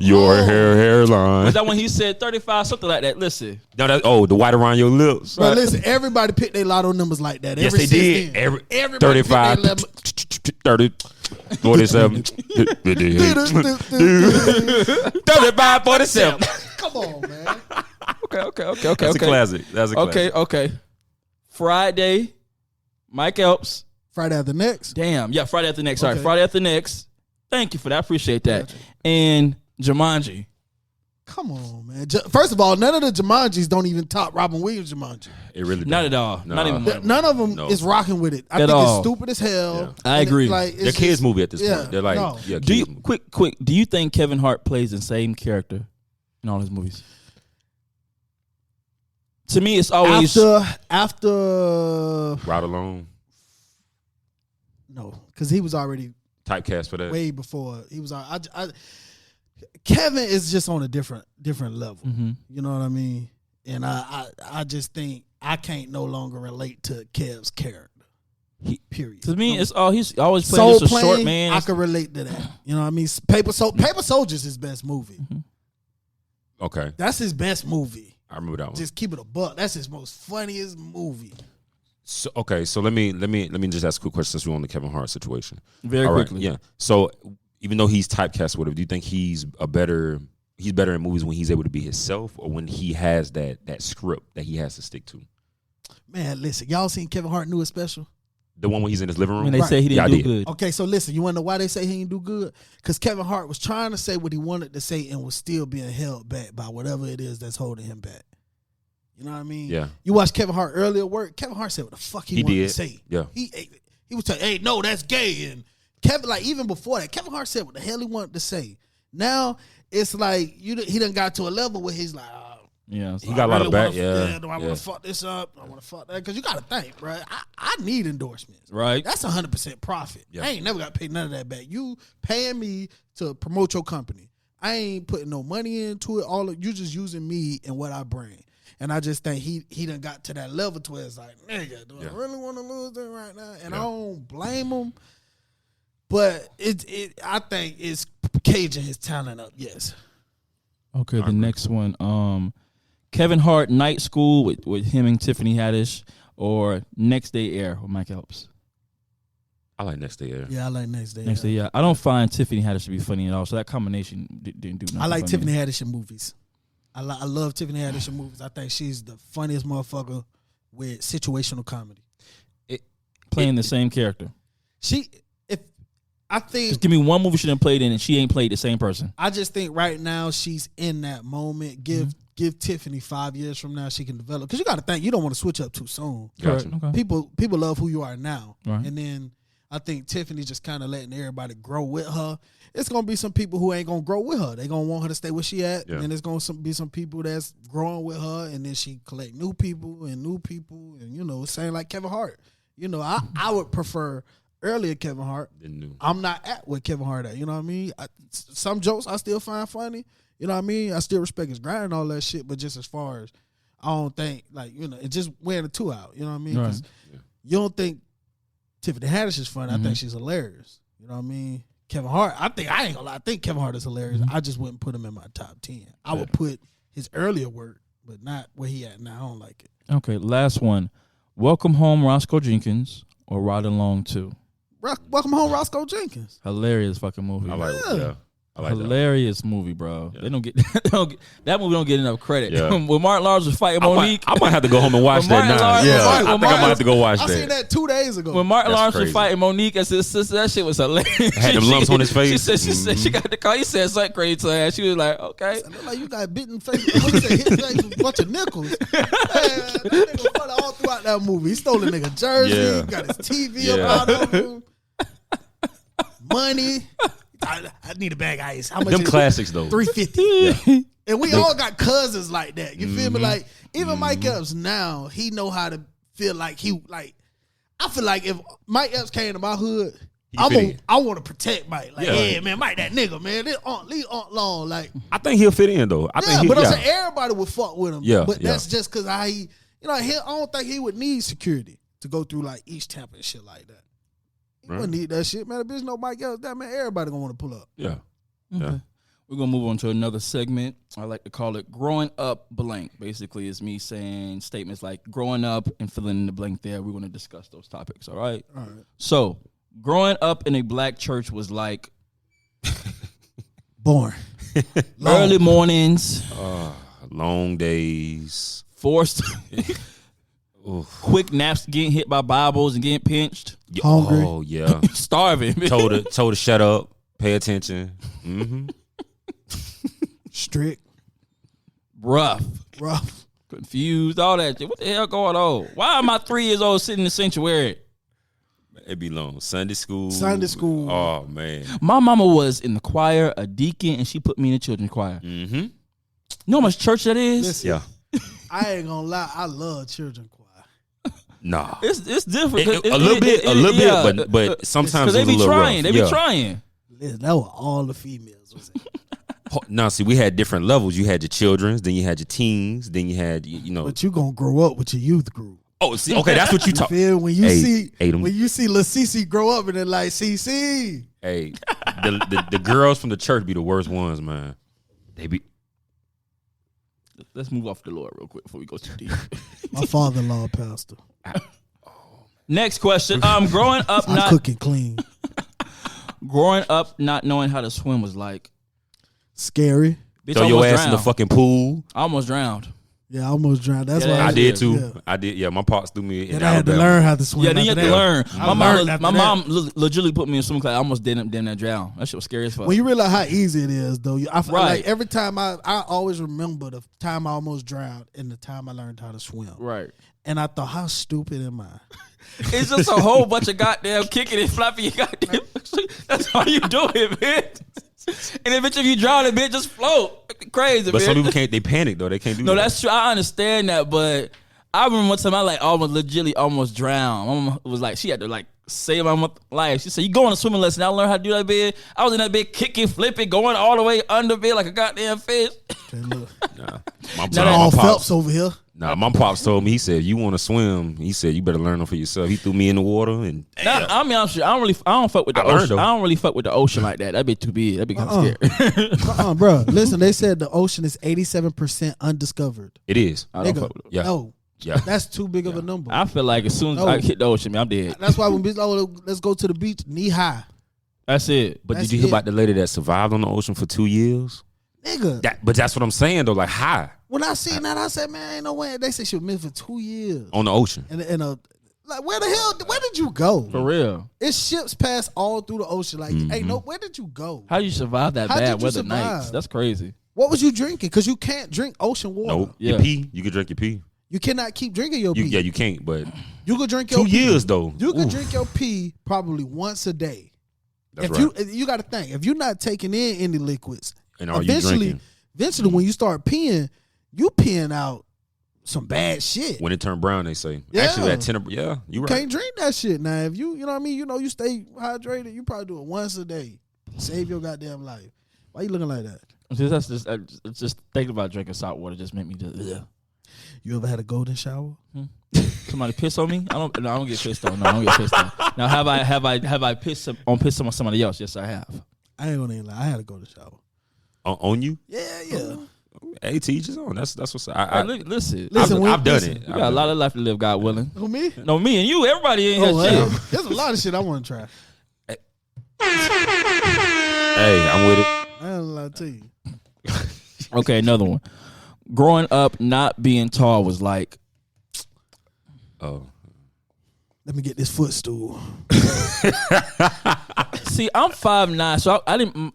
your hairline. Was that when he said 35, something like that? Listen. No, the white around your lips. But listen, everybody picked their lotto numbers like that. Yes, they did. Everybody 35, 30, 47, 58, 35, 47. Come on, man. Okay. That's a classic. That's a classic. Okay. Friday, Mike Epps. Friday after next. Damn. Yeah, Friday after next. Sorry, Okay. Friday after next. Thank you for that. I appreciate that. And Jumanji. Come on, man. First of all, none of the Jumanjis don't even top Robin Williams Jumanji. It really Not don't. at all. No. Not even one. None of them is rocking with it. I think all. it's stupid as hell. Yeah. I agree. They're kids movie at this point. They're like, Do you kids movie. quick? Do you think Kevin Hart plays the same character in all his movies? To me, it's always after Ride Alone. No, because he was already Typecast for that. way before. He was. Kevin is just on a different level. Mm-hmm. You know what I mean? And I just think I can't no longer relate to Kev's character. Period. To me, it's all he's always Soul playing just a short Plane, man. I can relate to that. You know what I mean? Paper Soldier's his best movie. Mm-hmm. Okay. That's his best movie. I remember that one. Just keep it a buck. That's his most funniest movie. So let me just ask a quick question since we're on the Kevin Hart situation. Very All right, quickly. yeah. So even though he's typecast, whatever, do you think he's better in movies when he's able to be himself, or when he has that script that he has to stick to? Man, listen, y'all seen Kevin Hart newest special? The one when he's in his living room. I mean, they say he didn't do good. Okay, so listen, you want to know why they say he didn't do good? Because Kevin Hart was trying to say what he wanted to say and was still being held back by whatever it is that's holding him back. You know what I mean? Yeah. You watch Kevin Hart earlier work. Kevin Hart said what the fuck he wanted to say. Yeah. He was saying, "Hey, no, that's gay." And Kevin, like even before that, Kevin Hart said what the hell he wanted to say. Now it's like he done got to a level where he's like, yeah, he got a lot of back. do I want to fuck this up? I want to fuck that because you got to think, bro. I need endorsements, right? That's 100% profit. Yeah. I ain't never got paid none of that back. You paying me to promote your company. I ain't putting no money into it. You just using me and what I bring. And I just think he done got to that level to where it's like, nigga, do I really want to lose it right now? And I don't blame him. But I think it's caging his talent up, yes. Okay, the next one. Kevin Hart, Night School with him and Tiffany Haddish, or Next Day Air with Mike Epps. I like Next Day Air. Yeah, I like Next Day. Next Day, yeah. I don't find Tiffany Haddish to be funny at all, so that combination didn't do nothing. I like for Tiffany me. Haddish in movies. I love Tiffany Haddish in movies. I think she's the funniest motherfucker with situational comedy. Playing the same character. Just give me one movie she done played in and she ain't played the same person. I just think right now she's in that moment. Give Tiffany 5 years from now she can develop. Because you got to think, you don't want to switch up too soon. Gotcha. Okay. People love who you are now. Right. And then I think Tiffany's just kind of letting everybody grow with her. It's going to be some people who ain't going to grow with her. They going to want her to stay where she at. Yeah. And then there's going to be some people that's growing with her. And then she collect new people. And, same like Kevin Hart. I would prefer earlier Kevin Hart. I'm not at where Kevin Hart at. You know what I mean? Some jokes I still find funny. You know what I mean? I still respect his grind and all that shit. But just as far as, I don't think, it's just wearing the two out. You know what I mean? Because you don't think Tiffany Haddish is funny. I think she's hilarious. You know what I mean? Kevin Hart, I ain't gonna lie, I think Kevin Hart is hilarious. I just wouldn't put him in my top 10. I would put his earlier work, but not where he at now. I don't like it. Okay, last one. Welcome Home, Roscoe Jenkins, or Ride Along 2. Welcome Home, Roscoe Jenkins. Hilarious fucking movie. I like it. I like hilarious movie, bro. Yeah. They don't get that movie don't get enough credit. Yeah. When Martin Lawrence was fighting Monique, I might have to go home and watch that now. I think I might have to go watch that. I seen that 2 days ago. When Martin That's Lawrence was crazy. fighting Monique as his sister, that shit was hilarious. Had them lumps on his face. She said she got the call. He said something crazy to her. She was like, okay. It look like you got bitten face. He said his face was a bunch of nickels. That nigga funny all throughout that movie. He stole a nigga jersey. Yeah. He got his TV up out of him. Money. I need a bag of ice. How much? Them classics though. $3.50. And we all got cousins like that. You feel me? Like even Mike Epps now, he know how to feel like I feel like if Mike Epps came to my hood, I want to protect Mike. Like, yeah, man, Mike that nigga, man. Leave Aunt Long. Like, I think he'll fit in though. I'm saying everybody would fuck with him. Yeah, but that's just because I don't think he would need security to go through like East Tampa and shit like that. He wouldn't need that shit, man. The bitch nobody else. That man, everybody gonna want to pull up. Yeah. Okay. Yeah. We're gonna move on to another segment. I like to call it "Growing Up Blank." Basically, it's me saying statements like "growing up" and filling in the blank. There, we're gonna discuss those topics. All right. All right. So, growing up in a black church was like boring. early mornings, Long days, forced, quick naps, getting hit by Bibles and getting pinched, Hungry. Oh yeah. starving. told her to shut up, pay attention. Strict. rough, confused, all that shit. What the hell going on? Why am I 3 years old sitting in the sanctuary? It be long. Sunday school. Oh man. My mama was in the choir, a deacon, and she put me in the children's choir. Mm-hmm. You know how much church that is? Listen, Yeah. I ain't gonna lie. I love children choir. Nah. It's different. A little bit, but sometimes they it's a be little trying. rough. They be trying. Listen, that was all the females. Was it? Now, see, we had different levels. You had your children's, then you had your teens, then you had, But you gonna grow up with your youth group. Oh, see, okay, that's what you talk. Feel when you see them. when you see Lil Cece grow up and they're like CC. Hey, the girls from the church be the worst ones, man. They be. Let's move off the Lord real quick before we go too deep. My father-in-law a pastor. Next question. Growing up I cook and clean. Growing up not knowing how to swim was like Scary. bitch, Throw your almost ass in the drowned. fucking pool. I almost drowned. Yeah, I almost drowned. That's Yeah, why I did too. Yeah. I did. Yeah, my pops threw me in And I had to Alabama. learn how to swim. Yeah, then you have after to that. learn. I My learned after mom that. legitimately put me in swimming class. I almost didn't drown. That shit was scary as fuck. When you realize how easy it is, though, I Right. like every time I always remember the time I almost drowned and the time I learned how to swim. Right. And I thought, how stupid am I? It's just a whole bunch of goddamn kicking and flapping your goddamn. That's all you do it, man. And then, bitch, if you drown it, bitch, just float. Crazy, But man. some people can't. They panic though. They can't do No, that. that's true. I understand that, but I remember one time I almost legitimately almost drowned. My mom was like, she had to save my life. She said, "You go on a swimming lesson." I learned how to do that bed. I was in that bed kicking, flipping, going all the way under bed like a goddamn fish. Okay, look. My All pops. Phelps over here. Nah, my pops told me. He said, "You want to swim?" He said, "You better learn them for yourself." He threw me in the water, and Now, I mean, I'm sure I don't fuck with the I learned ocean. though. I don't really fuck with the ocean like that. That'd be too big. That'd be kind of scary. Bro, listen, they said the ocean is 87% undiscovered. it is. I don't Nigga, fuck with it. Yeah. No, Yeah. that's too big of a number. I feel like as soon as I hit the ocean, man, I'm dead. That's why when bitch, let's go to the beach knee high. That's it. But That's did you hear it. about the lady that survived on the ocean for 2 years? Nigga. But that's what I'm saying though. Like high When I seen that, I said, man, ain't no way. They said she was missing for 2 years. on the ocean. And like, where the hell, where did you go? For real. It's ships pass all through the ocean. Like, ain't no, where did you go? How you survive that How did bad you weather survive? nights? That's crazy. What was you drinking? Because you can't drink ocean water. Nope. Yeah. Your pee. You could drink your pee. You cannot keep drinking your pee. Yeah, you can't. But You could drink your 2 pee. years though. You could Oof. drink your pee probably once a day. That's if right. you got to think, if you're not taking in any liquids, And are you drinking? eventually when you start peeing, you peeing out some bad shit. When it turned brown, they say. Yeah. Actually, at 10. Yeah, you right. Can't drink that shit now. If you know what I mean, you stay hydrated, you probably do it once a day. Save your goddamn life. Why you looking like that? That's just thinking about drinking salt water just made me just. Ugh. You ever had a golden shower? Somebody piss on me? I don't get pissed on. No, I don't get pissed on. Now have I pissed on somebody else? Yes, I have. I ain't gonna even lie. I had a golden shower. On you? Yeah. Hey, teachers on. That's what's. Hey, listen, I've done listen, it. we got a lot of life to live, God willing. Who, me? No, me and you, everybody in here. Oh, Shit. wow. There's a lot of shit I want to try. Hey, I'm with it. I ain't gonna lie to you. Okay, another one. Growing up, not being tall was like. Oh, Let me get this footstool. See, I'm 5'9", so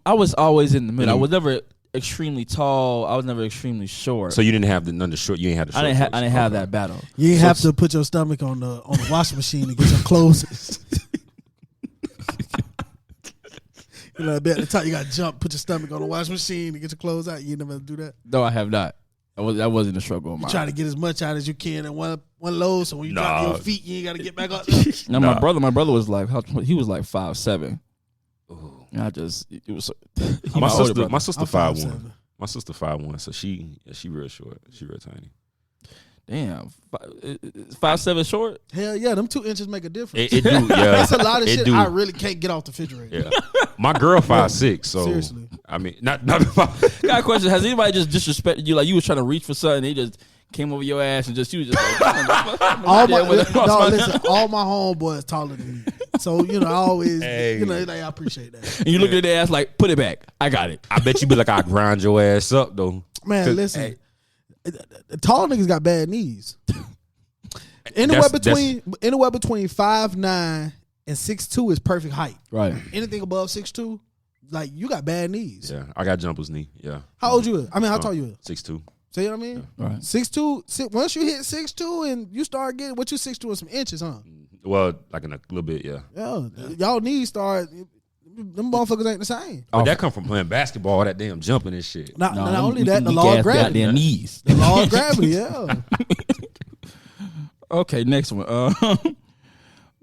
I was always in the middle. I was never extremely tall. I was never extremely short. so you didn't have none of the short. You ain't had the short. I didn't shorts. have that battle. You ain't have to put your stomach on the washing machine to get your clothes. You know, at the top you got to jump, put your stomach on the washing machine to get your clothes out. You never have to do that. No, I have not. That wasn't a struggle of You mine. try to get as much out as you can in one load, so when you drop your feet, you ain't got to get back up there. No, my brother was like, he was like 5'7". And I just, it was. My sister, I'm 5'1". 5'7". My sister 5'1", so she real short. She real tiny. Damn, 5'7" short. Hell yeah, them 2 inches make a difference. It do, yeah. That's a lot of shit do. I really can't get off the refrigerator. Yeah. My girl 5'6", so Seriously. I mean, not Got a question: has anybody just disrespected you? Like you was trying to reach for something, they just came over your ass and you was just like, all my homeboys taller than me, so I always, I appreciate that. And you look at their ass like, put it back. I got it. I bet you be like, I grind your ass up though. Man, listen, tall niggas got bad knees. Anywhere between 5'9" and 6'2" is perfect height. Right. Anything above 6'2", like you got bad knees. Yeah, I got jumper's knee. Yeah. How old you is? I mean, how tall you is? 6'2". See what I mean? Yeah. Right. 6'2". Once you hit 6'2" and you start getting what you 6'2" in some inches, huh? Well, like in a little bit, yeah. Yeah. Y'all knees start. Them motherfuckers ain't the same. But that come from playing basketball, that damn jumping and shit. Not only that, the law of gravity. Their knees. The law of gravity, yeah. Okay, next one.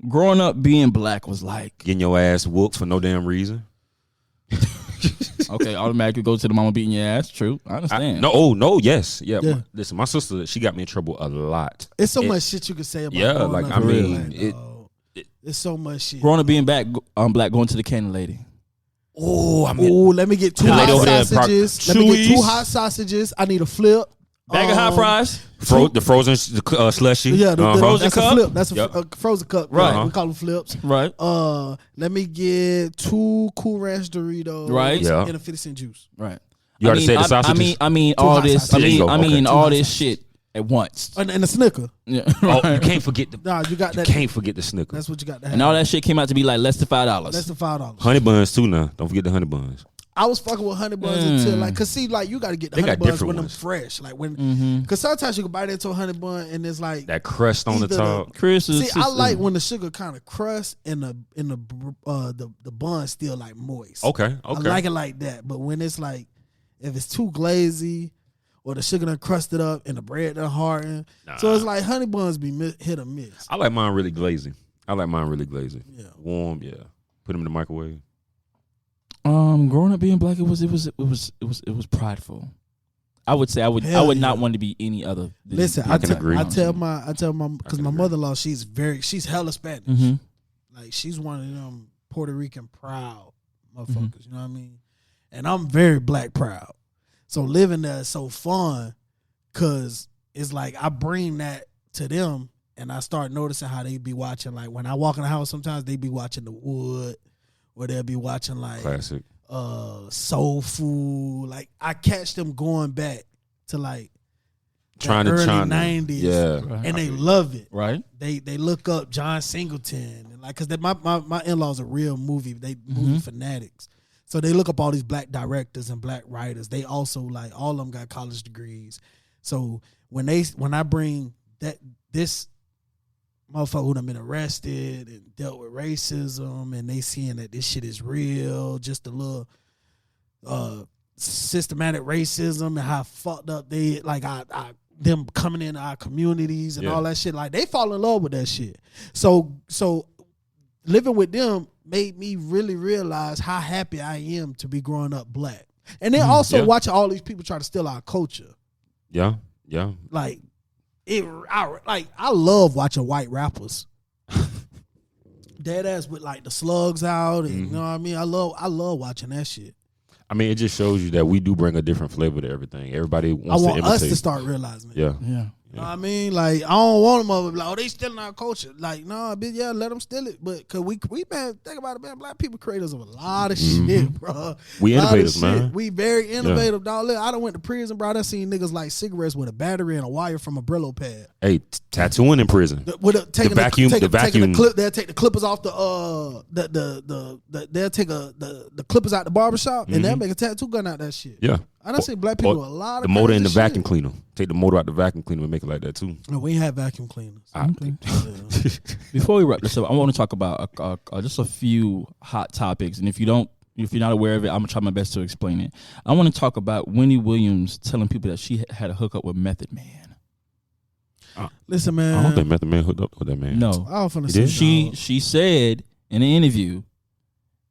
Growing up being black was like Getting your ass whooped for no damn reason. okay, automatically go to the mama beating your ass. True, I understand. Yes. Yeah. Listen, my sister, she got me in trouble a lot. It's so much shit you can say about like, I mean, it's so much shit. Growing up being black going to the candy lady. Let me get 2 hot sausages. Let me get 2 hot sausages. I need a flip. Bag of hot fries. The frozen slushy. Yeah, frozen that's cup. A flip. That's a frozen cup. Right. We call them flips. Right. Let me get 2 Cool Ranch Doritos. Right. Yeah. And a 50-cent juice. Right. You already said the sausages. I mean all this. All this shit at once. And a Snicker. Yeah. Oh, you can't forget the. Nah, you got that. You can't forget the Snicker. That's what you got to have. And all that shit came out to be like less than $5. Less than $5. Honey buns too now. Don't forget the honey buns. I was fucking with honey buns until cause see, you got to get the honey buns when them fresh. Like when, cause sometimes you can bite into a honey bun and it's like that crust on the top. I like when the sugar kind of crust and the bun still like moist. Okay. I like it like that. But when it's like, if it's too glazy or the sugar done crusted up and the bread done hardened, so it's like honey buns be hit or miss. I like mine really glazy. Yeah. Warm. Yeah. Put them in the microwave. Growing up being black, it was prideful. I would say I would not want to be any other. Listen, I can agree. I tell my because my mother-in-law, she's hella Spanish. Mm-hmm. Like she's one of them Puerto Rican proud motherfuckers. You know what I mean? And I'm very black proud. So living there is so fun because it's like I bring that to them and I start noticing how they be watching. Like when I walk in the house, sometimes they be watching The Wood. Or they'll be watching like classic soul food. Like I catch them going back to like trying to early China. 90s. Yeah. And they love it. Right. They look up John Singleton and like cause my in-laws are real movie fanatics. So they look up all these black directors and black writers. They also like all of them got college degrees. So when I bring this motherfucker who done been arrested and dealt with racism and they seeing that this shit is real, just a little systematic racism and how fucked up they like them coming in our communities and all that shit, like they fall in love with that shit. So living with them made me really realize how happy I am to be growing up black. And then also watching all these people try to steal our culture. Yeah. Like I love watching white rappers. Dead ass with like the slugs out and you know what I mean? I love watching that shit. I mean, it just shows you that we do bring a different flavor to everything. Everybody wants to imitate. I want us to start realizing it. Yeah. You know what I mean? Like, I don't want them to be like, oh, they stealing our culture. Like, no, bitch, yeah, let them steal it. But, because we man, think about it, man, black people creators of a lot of shit, bro. We innovators, man. We very innovative, dog. Look, I done went to prison, bro. I done seen niggas like cigarettes with a battery and a wire from a Brillo pad. Hey, tattooing in prison. Taking the vacuum. They'll take the clippers off they'll take the clippers out the barbershop and they'll make a tattoo gun out that shit. Yeah. I done seen black people with a lot of the motor in the shit. vacuum cleaner. Take the motor out the vacuum cleaner and make it like that too. No, we ain't have vacuum cleaners. Before we wrap this up, I want to talk about just a few hot topics, and if you're not aware of it, I'm gonna try my best to explain it. I want to talk about Wendy Williams telling people that she had a hookup with Method Man. Listen, man. I don't think Method Man hooked up with that man. No, I was finna say she said in an interview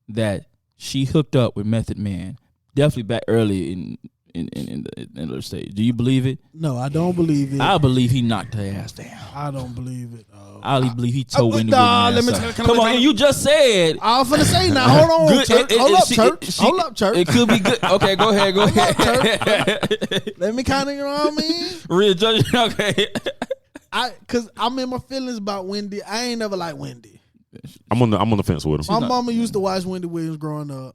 that she hooked up with Method Man. Definitely back early in the third stage. Do you believe it? No, I don't believe it. I believe he knocked her ass down. I don't believe it. I believe he told Wendy nah, Williams. let me tell you. Come on, and you just said. I was finna say now. Hold on, Good, church. Hold up, church. It could be good. Okay, go ahead. Go ahead. Let me kind of, you know what I mean? Real judge. Okay. Cause I'm in my feelings about Wendy. I ain't never liked Wendy. I'm on the fence with him. My mama used to watch Wendy Williams growing up,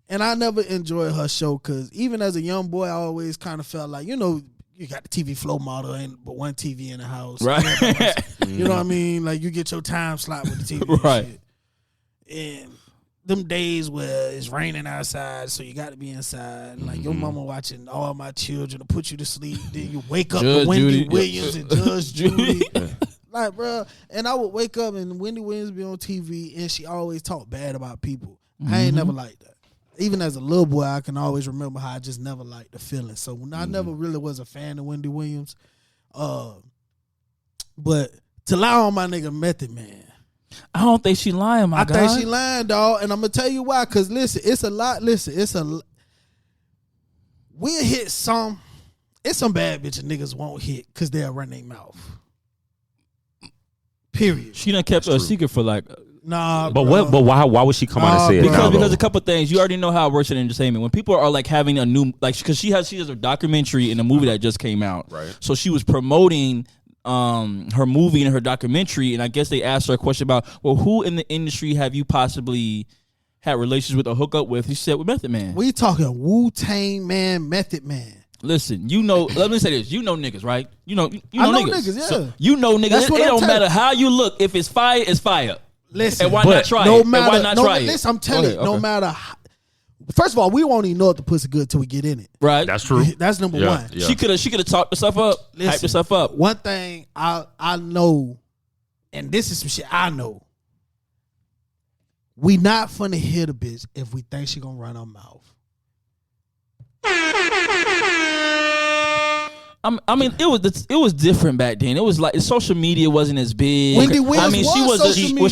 and I never enjoyed her show because even as a young boy, I always kind of felt like, you know, you got the TV flow model but one TV in the house, right? You know what I mean? Like you get your time slot with the TV, right? And, shit. And them days where it's raining outside, so you got to be inside. Like your mama watching All My Children to put you to sleep. Then you wake up to Wendy Williams and Judge Judy. Like, bro, and I would wake up and Wendy Williams be on TV, and she always talked bad about people. I ain't never liked that. Even as a little boy, I can always remember how I just never liked the feeling. So I never really was a fan of Wendy Williams. But to lie on my nigga Method Man, I don't think she lying, my guy. I think she lying, dog. And I'm going to tell you why. Because, listen, it's a lot. We'll hit some. It's some bad bitches niggas won't hit because they'll run their mouth. Period. She done kept a secret for like... Nah, but what? But why would she come out and say it? Because a couple things. You already know how it works in entertainment. When people are like having a new, like, because she has a documentary in a movie that just came out. Right. So she was promoting her movie and her documentary, and I guess they asked her a question about, well, who in the industry have you possibly had relations with or hook up with? She said with Method Man. We talking Wu-Tang Man, Method Man. Listen, you know, let me say this. You know niggas, right? You know I know niggas, yeah. So you know niggas. It don't matter how you look. If it's fire, it's fire. Listen, and why not try it? Matter, and why not try it? Listen, I'm telling you, no matter how, first of all, we won't even know if the pussy good till we get in it. Right. That's true. That's number one. Yeah. She could have talked herself up, hyped herself up. One thing I know, and this is some shit I know. We not finna hit a bitch if we think she gonna run her mouth. I mean, it was different back then. It was like social media wasn't as big. Wendy Williams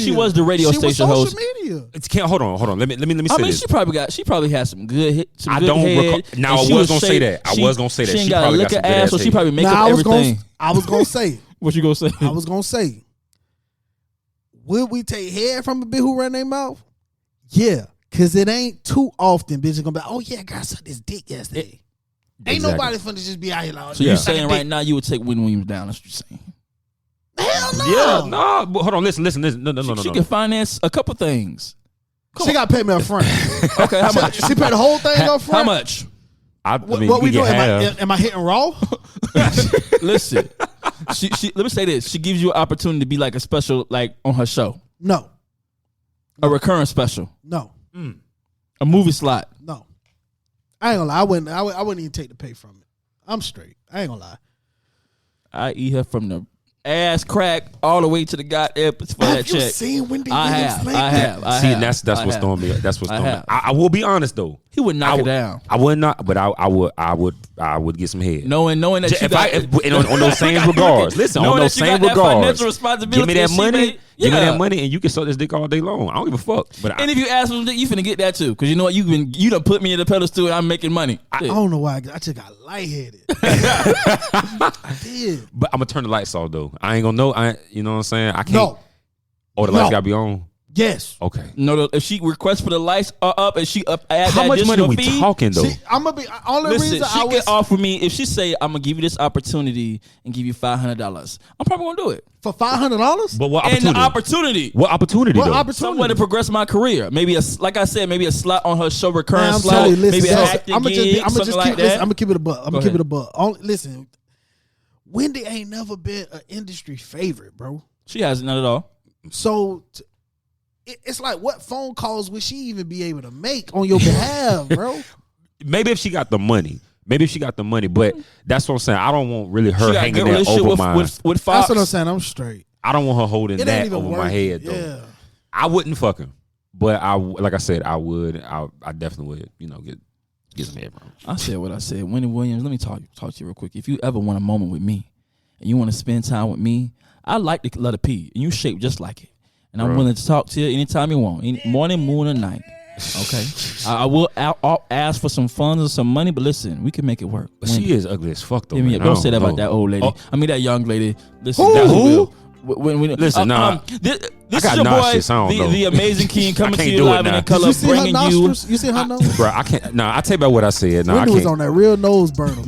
she was the radio station host. Media. Hold on. Let me say this. She probably had some good hit. Some I good don't head, recall. Now I was gonna say that. She ain't got a lick of ass, so she probably make up everything. I was gonna say. What you gonna say? I was gonna say. Would we take head from a bitch who run their mouth? Yeah, because it ain't too often bitches gonna be like, oh yeah, girl, I sucked this dick yesterday. Ain't nobody finna just be out here like. So you're saying right now you would take Wendy Williams down? That's what you're saying. Hell no. Yeah, no. But hold on, listen. No. She can finance a couple things. She got to pay me up front. Okay, how much? She paid the whole thing up front. How much? I mean, what we doing? half. Am I hitting raw? Listen, she. Let me say this. She gives you an opportunity to be like a special, like on her show. No. A recurring special. No. A movie slot. No. I ain't gonna lie. I wouldn't even take the pay from it. I'm straight. I ain't gonna lie. I eat her from the ass crack all the way to the goddamn for that check. Have you seen Wendy I have. See, that's what's throwing me. That's what's throwing me. I will be honest though. He would knock it down. I would not, but I would get some head. Knowing that you got on those same regards. Listen, on those same regards. Give me that money. Give me that money, and you can suck this dick all day long. I don't give a fuck. But if you ask for dick, you finna get that too, because you know what, you done put me in the pedestal, and I'm making money. I don't know why I just got lightheaded. I did, but I'm gonna turn the lights off though. I ain't gonna know. You know what I'm saying? I can't. No. Oh, the lights gotta be on. Yes. Okay. No, if she requests for the lights up and she add how much money we talking though? I'm gonna be only Listen, reason she can offer me if she say I'm gonna give you this opportunity and give you $500. I'm probably gonna do it for $500. But what opportunity? And the opportunity. What opportunity? What though? opportunity? Somewhere to progress my career. Maybe like I said, maybe a slot on her show, recurring slot. You, listen, maybe an acting gig, something like that. I'm gonna keep it a buck. I'm gonna keep it a buck. Listen, Wendy ain't never been an industry favorite, bro. She hasn't, not at all. So. It's like, what phone calls would she even be able to make on your behalf, bro? Maybe if she got the money. But that's what I'm saying. I don't want really her hanging that over my... with Fox. That's what I'm saying. I'm straight. I don't want her holding that over my head, though. Yeah. I wouldn't fuck her. But like I said, I would. I definitely would, get some head from her. I said what I said. Wendy Williams, let me talk to you real quick. If you ever want a moment with me and you want to spend time with me, I like the letter P, and you shape just like it. And I'm willing to talk to you anytime you want, morning, moon, or night. Okay, I will ask for some funds or some money, but listen, we can make it work. But she is ugly as fuck though. Don't say that about that old lady. I mean that young lady. Listen, who? Listen, this is your boy, the amazing King, coming to you live in color, bringing you. You see her nose? Bro, I can't. I tell you about what I said. I was on that real nose burner.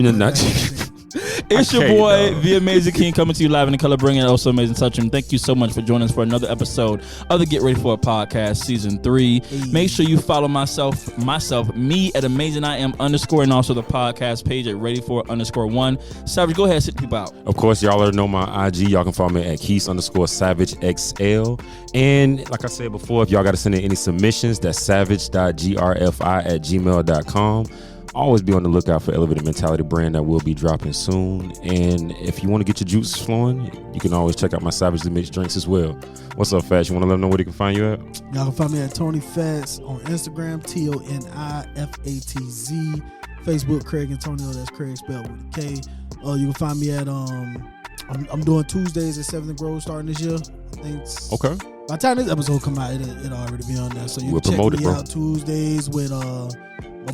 It's your boy, the amazing King, coming to you live in color, bringing also amazing touch. And thank you so much for joining us for another episode of the Get Ready For It podcast, season 3. Make sure you follow me at AmazingIam_, and also the podcast page at Ready4_1. Savage, go ahead, sit people out. Of course, y'all already know my IG. Y'all can follow me at Keith_SavageXL. And like I said before, if y'all got to send in any submissions, that's savage.grfi@gmail.com. Always be on the lookout for Elevated Mentality brand that will be dropping soon. And if you want to get your juices flowing, you can always check out my Savagely Mixed drinks as well. What's up, Fatz? You want to let them know where they can find you at? Y'all can find me at Toni Fatz on Instagram, ToniFatz. Facebook, Craig Antonio. That's Craig spelled with a K. You can find me at I'm doing Tuesdays at 7th and Grove starting this year. I think. Okay. By the time this episode come out, it'll already be on there. So you We'll can check me bro. out Tuesdays with my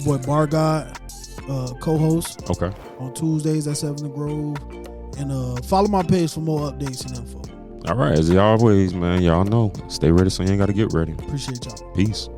boy Bar God, co-host. Okay. On Tuesdays at 7th and Grove. And follow my page for more updates and info. All right. As always, man, y'all know, stay ready so you ain't got to get ready. Appreciate y'all. Peace.